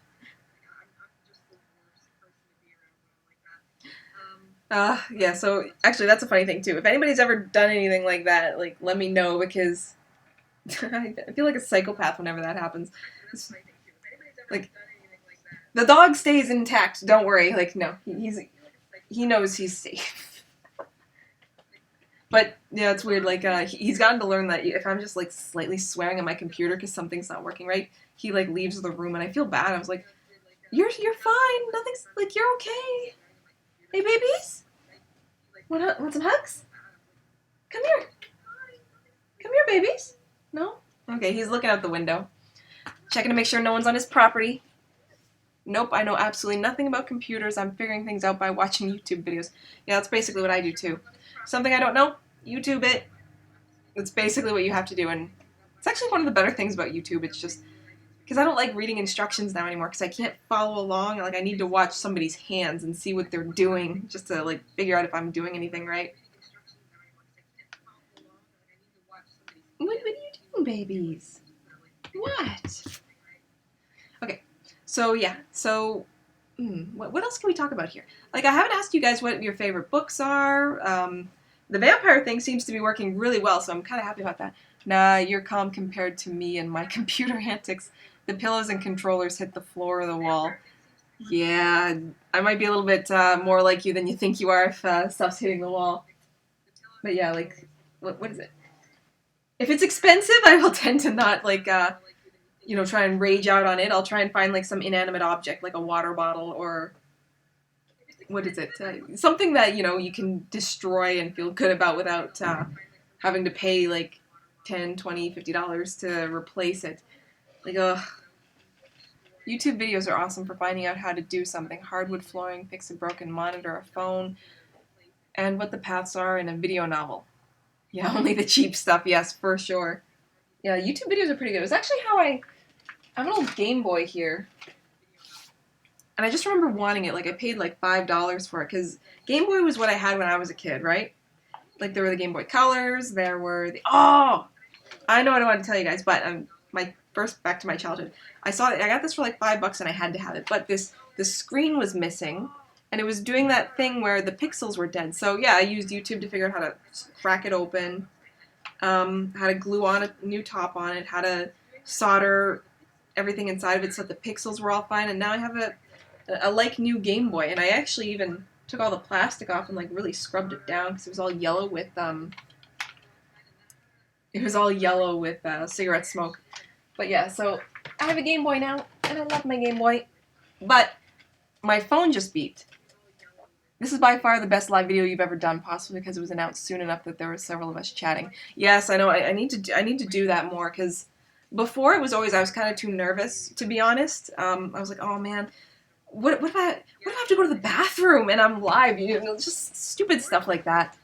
Yeah, so actually that's a funny thing too. If anybody's ever done anything like that, like let me know because I feel like a psychopath whenever that happens. It's, like the dog stays intact, don't worry. Like no, he knows he's safe. But yeah, it's weird. Like he's gotten to learn that if I'm just like slightly swearing at my computer because something's not working right, he like leaves the room and I feel bad. I was like, you're fine. Nothing's like you're okay. Hey babies, want some hugs? Come here. Come here, babies. No? Okay, he's looking out the window, checking to make sure no one's on his property. Nope, I know absolutely nothing about computers. I'm figuring things out by watching YouTube videos. Yeah, that's basically what I do too. Something I don't know, YouTube it. That's basically what you have to do, and it's actually one of the better things about YouTube. It's just because I don't like reading instructions now anymore because I can't follow along. Like I need to watch somebody's hands and see what they're doing just to like figure out if I'm doing anything right. What are you doing, babies? What? Okay, so yeah, so what else can we talk about here? Like I haven't asked you guys what your favorite books are. The vampire thing seems to be working really well, so I'm kind of happy about that. Nah, you're calm compared to me and my computer antics. The pillows and controllers hit the floor or the wall. Yeah, I might be a little bit more like you than you think you are if stuff's hitting the wall. But yeah, like, what is it? If it's expensive, I will tend to not like try and rage out on it. I'll try and find like some inanimate object, like a water bottle or what is it? Something that you can destroy and feel good about without having to pay like 10, 20, $50 to replace it. Like, YouTube videos are awesome for finding out how to do something. Hardwood flooring, fix a broken monitor, a phone, and what the paths are in a video novel. Yeah, only the cheap stuff, yes, for sure. Yeah, YouTube videos are pretty good. It was actually how I have an old Game Boy here. And I just remember wanting it. Like, I paid like $5 for it. Because Game Boy was what I had when I was a kid, right? Like, there were the Game Boy Colors. There were the... Oh! I know what I want to tell you guys, but back to my childhood. I got this for like $5 and I had to have it. But the screen was missing. And it was doing that thing where the pixels were dead. So, yeah, I used YouTube to figure out how to crack it open. How to glue on a new top on it. How to solder everything inside of it so that the pixels were all fine. And now I have a like new Game Boy, and I actually even took all the plastic off and like really scrubbed it down because it was all yellow with cigarette smoke. But yeah, so I have a Game Boy now, and I love my Game Boy. But my phone just beeped. This is by far the best live video you've ever done, possibly because it was announced soon enough that there were several of us chatting. Yes, I know. I need to do that more because before it was always I was kind of too nervous, to be honest. I was like, oh man. What if I have to go to the bathroom and I'm live? Just stupid stuff like that.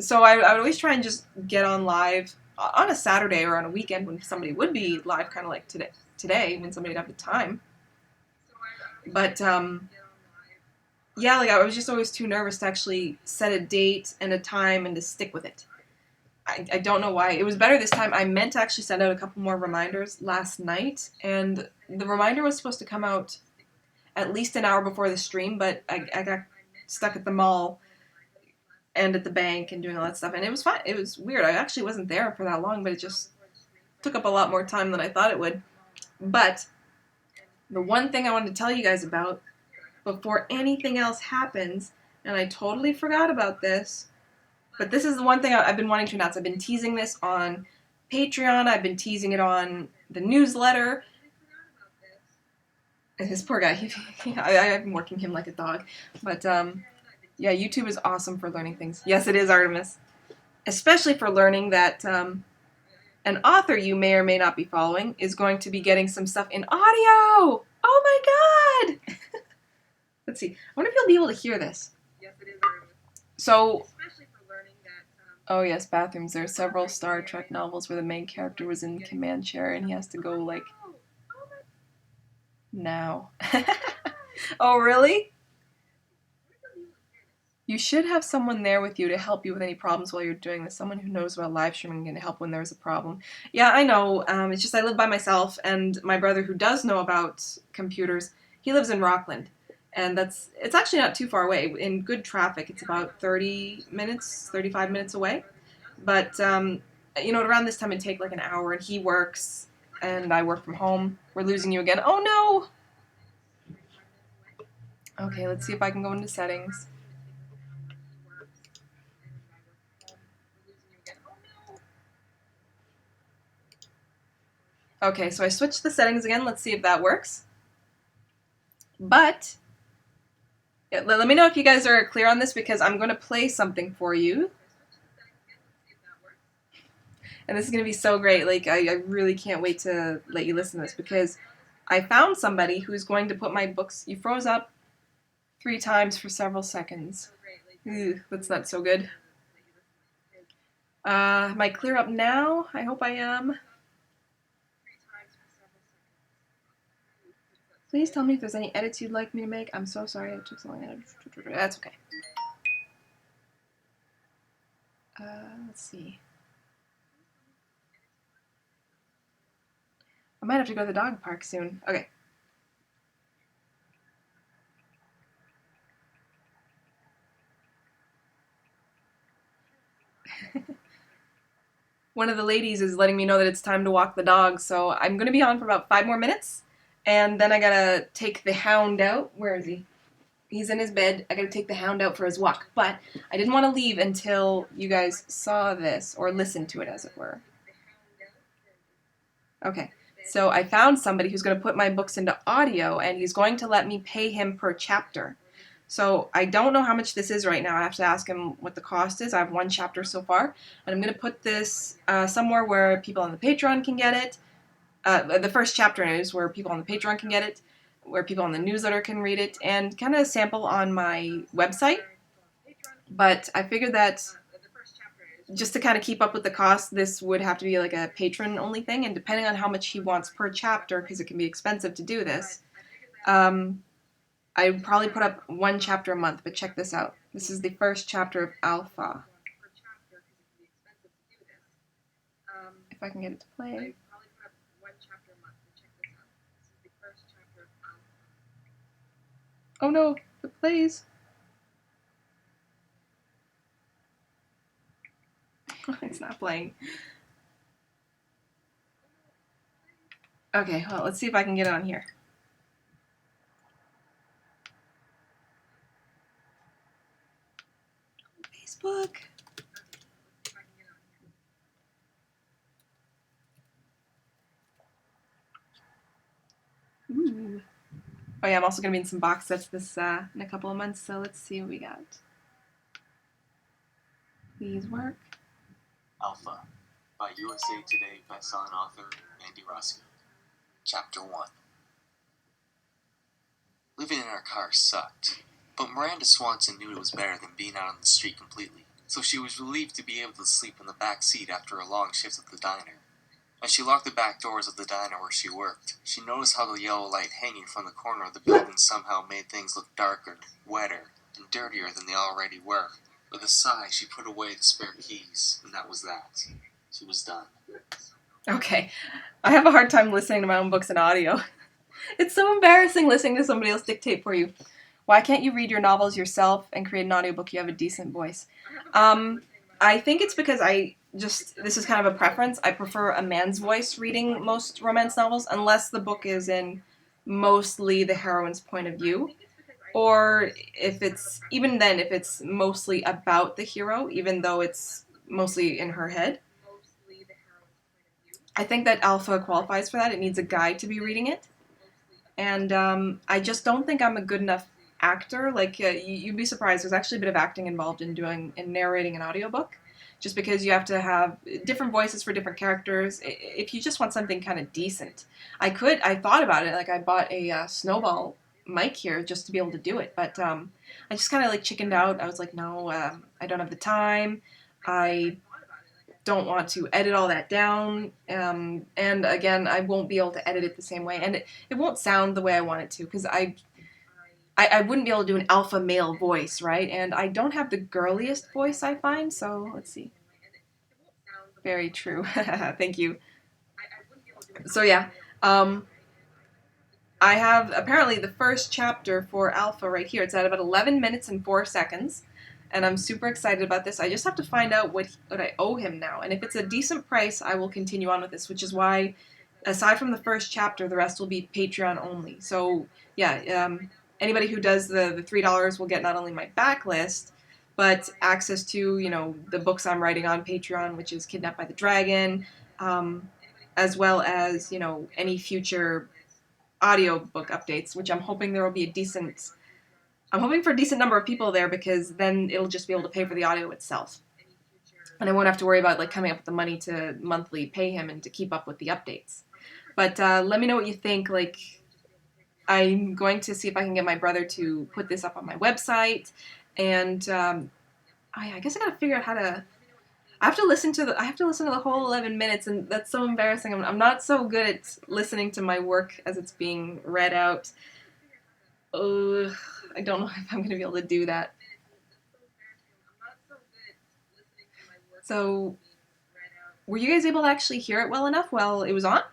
So I would always try and just get on live on a Saturday or on a weekend when somebody would be live, kind of like today when somebody would have the time. But yeah, like I was just always too nervous to actually set a date and a time and to stick with it. I don't know why. It was better this time. I meant to actually send out a couple more reminders last night, and the reminder was supposed to come out at least an hour before the stream, but I got stuck at the mall and at the bank and doing all that stuff, and it was fine. It was weird. I actually wasn't there for that long, but it just took up a lot more time than I thought it would. But the one thing I wanted to tell you guys about before anything else happens, and I totally forgot about this, but this is the one thing I've been wanting to announce. I've been teasing this on Patreon, I've been teasing it on the newsletter. And this poor guy, I've been working him like a dog. But, yeah, YouTube is awesome for learning things. Yes, it is, Artemis. Especially for learning that an author you may or may not be following is going to be getting some stuff in audio! Oh my god! Let's see. I wonder if you'll be able to hear this. Yes, it is, Artemis. So, especially for learning that, oh yes, bathrooms. There are several Star Trek novels where the main character was in command chair and he has to go, like, now. Oh, really? You should have someone there with you to help you with any problems while you're doing this. Someone who knows about live streaming and help when there's a problem. Yeah, I know. It's just I live by myself, and my brother, who does know about computers, he lives in Rockland. And it's actually not too far away. In good traffic, it's about 30 minutes, 35 minutes away. But, you know, around this time it'd take like an hour, and he works, and I work from home. We're losing you again. Oh, no! Okay, let's see if I can go into settings. Okay, so I switched the settings again. Let's see if that works. But, yeah, let me know if you guys are clear on this, because I'm going to play something for you. And this is going to be so great. Like, I really can't wait to let you listen to this, because I found somebody who's going to put my books... You froze up 3 times for several seconds. Ew, that's not so good. Am I clear up now? I hope I am. Please tell me if there's any edits you'd like me to make. I'm so sorry it took so long. That's okay. Let's see. I might have to go to the dog park soon. Okay. One of the ladies is letting me know that it's time to walk the dog, so I'm going to be on for about 5 more minutes. And then I gotta take the hound out. Where is he? He's in his bed. I gotta take the hound out for his walk. But I didn't want to leave until you guys saw this, or listened to it, as it were. Okay, so I found somebody who's going to put my books into audio, and he's going to let me pay him per chapter. So I don't know how much this is right now. I have to ask him what the cost is. I have 1 chapter so far. And I'm going to put this somewhere where people on the Patreon can get it. The first chapter is where people on the Patreon can get it, where people on the newsletter can read it, and kind of sample on my website. But I figured that just to kind of keep up with the cost, this would have to be like a patron-only thing, and depending on how much he wants per chapter, because it can be expensive to do this, I would probably put up 1 chapter a month, but check this out. This is the first chapter of Alpha. If I can get it to play. Oh no, it plays. It's not playing. Okay, well, let's see if I can get it on here. Facebook. Ooh. Oh yeah, I'm also going to be in some box sets this in a couple of months, so let's see what we got. Please work. Alpha, by USA Today bestselling author Mandy Rosko. Chapter 1. Living in our car sucked, but Miranda Swanson knew it was better than being out on the street completely, so she was relieved to be able to sleep in the back seat after a long shift at the diner. As she locked the back doors of the diner where she worked, she noticed how the yellow light hanging from the corner of the building somehow made things look darker, wetter, and dirtier than they already were. With a sigh, she put away the spare keys, and that was that. She was done. Okay, I have a hard time listening to my own books in audio. It's so embarrassing listening to somebody else dictate for you. Why can't you read your novels yourself and create an audiobook? You have a decent voice. I think it's because this is kind of a preference. I prefer a man's voice reading most romance novels, unless the book is in mostly the heroine's point of view. or if it's, even then, if it's mostly about the hero, even though it's mostly in her head. I think that Alpha qualifies for that. It needs a guy to be reading it. And I just don't think I'm a good enough actor. Like, you'd be surprised, there's actually a bit of acting involved in narrating an audiobook, just because you have to have different voices for different characters. If you just want something kind of decent, I thought about it, like I bought a snowball mic here just to be able to do it, but I just kind of like chickened out. I was like, no, I don't have the time. I don't want to edit all that down, and again, I won't be able to edit it the same way, and it won't sound the way I want it to, because I wouldn't be able to do an alpha male voice, right? And I don't have the girliest voice, I find, so let's see. Very true. Thank you. So yeah, I have apparently the first chapter for Alpha right here. It's at about 11 minutes and 4 seconds, and I'm super excited about this. I just have to find out what I owe him now, and if it's a decent price, I will continue on with this, which is why, aside from the first chapter, the rest will be Patreon only. So yeah, anybody who does the $3 will get not only my backlist, but access to, you know, the books I'm writing on Patreon, which is Kidnapped by the Dragon, as well as, you know, any future audiobook updates, which I'm hoping there will be I'm hoping for a decent number of people there, because then it'll just be able to pay for the audio itself. And I won't have to worry about like coming up with the money to monthly pay him and to keep up with the updates. But let me know what you think. Like, I'm going to see if I can get my brother to put this up on my website, and I guess I gotta figure out how to. I have to listen to the whole 11 minutes, and that's so embarrassing. I'm not so good at listening to my work as it's being read out. Ugh, I don't know if I'm gonna be able to do that. So, were you guys able to actually hear it well enough while it was on?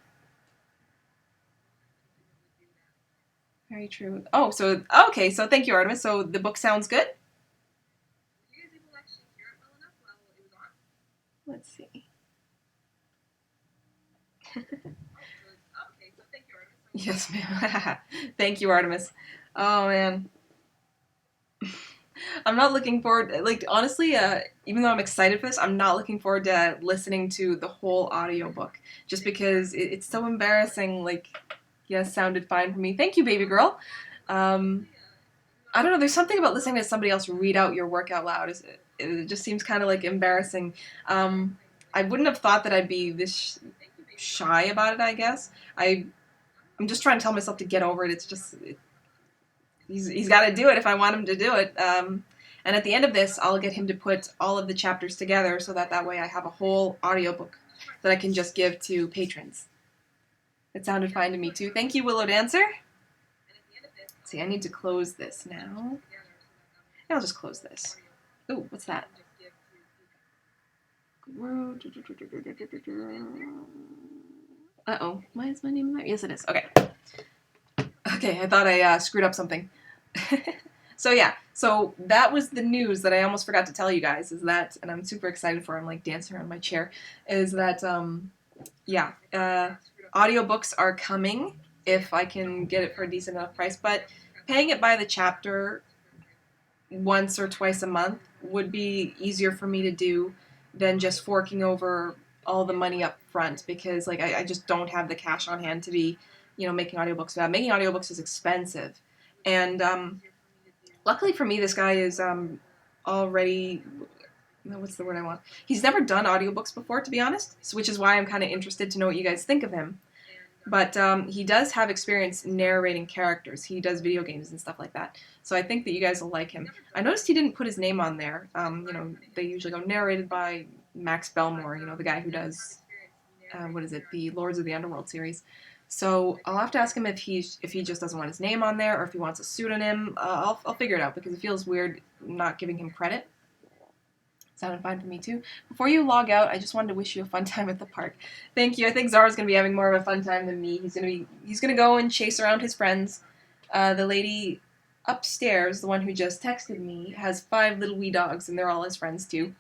Very true. Oh, so okay. So thank you, Artemis. So the book sounds good. Let's see. Yes, ma'am. Thank you, Artemis. Oh man, I'm not looking forward. Like, honestly, even though I'm excited for this, I'm not looking forward to listening to the whole audiobook, just because it's so embarrassing. Like, yes, sounded fine for me. Thank you, baby girl. Um, I don't know. There's something about listening to somebody else read out your work out loud. It just seems kind of like embarrassing. I wouldn't have thought that I'd be this shy about it. I guess I'm just trying to tell myself to get over it. It's just he's got to do it if I want him to do it. And at the end of this, I'll get him to put all of the chapters together, so that way I have a whole audiobook that I can just give to patrons. It sounded fine to me too. Thank you, Willow Dancer. Let's see, I need to close this now. I'll just close this. Ooh, what's that? Uh-oh. Why is my name in there? Yes, it is. Okay. Okay, I thought I screwed up something. So yeah, so that was the news that I almost forgot to tell you guys, is that, and I'm super excited for, I'm like dancing around my chair, is that, yeah, audiobooks are coming if I can get it for a decent enough price, but paying it by the chapter once or twice a month would be easier for me to do than just forking over all the money up front, because like I just don't have the cash on hand to be, you know, making audiobooks. Making audiobooks is expensive, and luckily for me, this guy is already, what's the word I want? He's never done audiobooks before, to be honest, which is why I'm kind of interested to know what you guys think of him. But he does have experience narrating characters. He does video games and stuff like that. So I think that you guys will like him. I noticed he didn't put his name on there. You know, they usually go narrated by Max Belmore, you know, the guy who does, the Lords of the Underworld series. So I'll have to ask him if he just doesn't want his name on there, or if he wants a pseudonym. I'll figure it out, because it feels weird not giving him credit. Sounded fine for me too. Before you log out, I just wanted to wish you a fun time at the park. Thank you. I think Zara's gonna be having more of a fun time than me. He's gonna go and chase around his friends. The lady upstairs, the one who just texted me, has 5 little wee dogs, and they're all his friends too.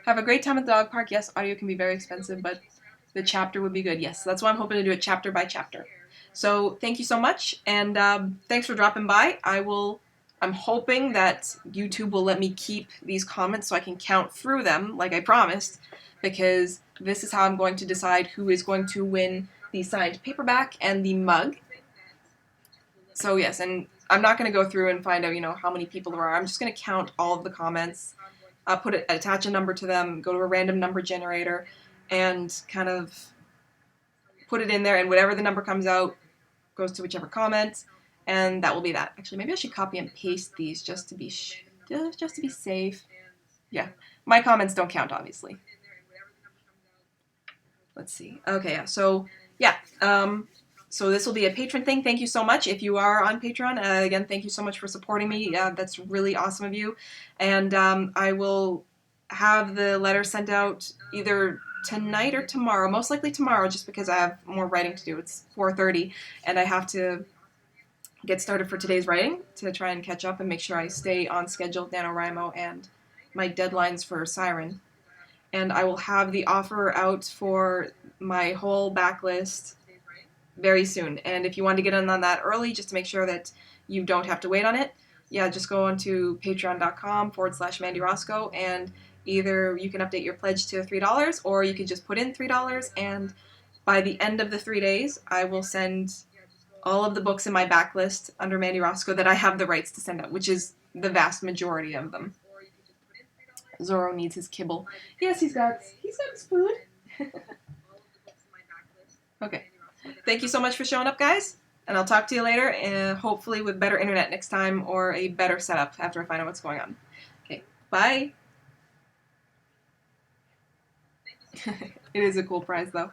Have a great time at the dog park. Yes, audio can be very expensive, but the chapter would be good. Yes, that's why I'm hoping to do it chapter by chapter. So thank you so much, and thanks for dropping by. I will I'm hoping that YouTube will let me keep these comments so I can count through them like I promised, because this is how I'm going to decide who is going to win the signed paperback and the mug. So yes, and I'm not going to go through and find out, how many people there are. I'm just going to count all of the comments, attach a number to them, go to a random number generator, and kind of put it in there, and whatever the number comes out goes to whichever comment, and that will be that. Actually, maybe I should copy and paste these just to be safe. Yeah, my comments don't count, obviously. Let's see. Okay, yeah. So yeah. So this will be a patron thing. Thank you so much. If you are on Patreon, again, thank you so much for supporting me. That's really awesome of you. And I will have the letter sent out either tonight or tomorrow. Most likely tomorrow, just because I have more writing to do. It's 4:30, and I have to get started for today's writing to try and catch up and make sure I stay on schedule with NaNoWriMo and my deadlines for Siren. And I will have the offer out for my whole backlist very soon. And if you want to get in on that early, just to make sure that you don't have to wait on it, yeah, just go on to patreon.com/Mandy Rosko, and either you can update your pledge to $3, or you can just put in $3, and by the end of the 3 days, I will send all of the books in my backlist under Mandy Rosko that I have the rights to send out, which is the vast majority of them. Zorro needs his kibble. Yes, he's got his food. Okay. Thank you so much for showing up, guys. And I'll talk to you later, and hopefully with better internet next time or a better setup after I find out what's going on. Okay, bye. It is a cool prize, though.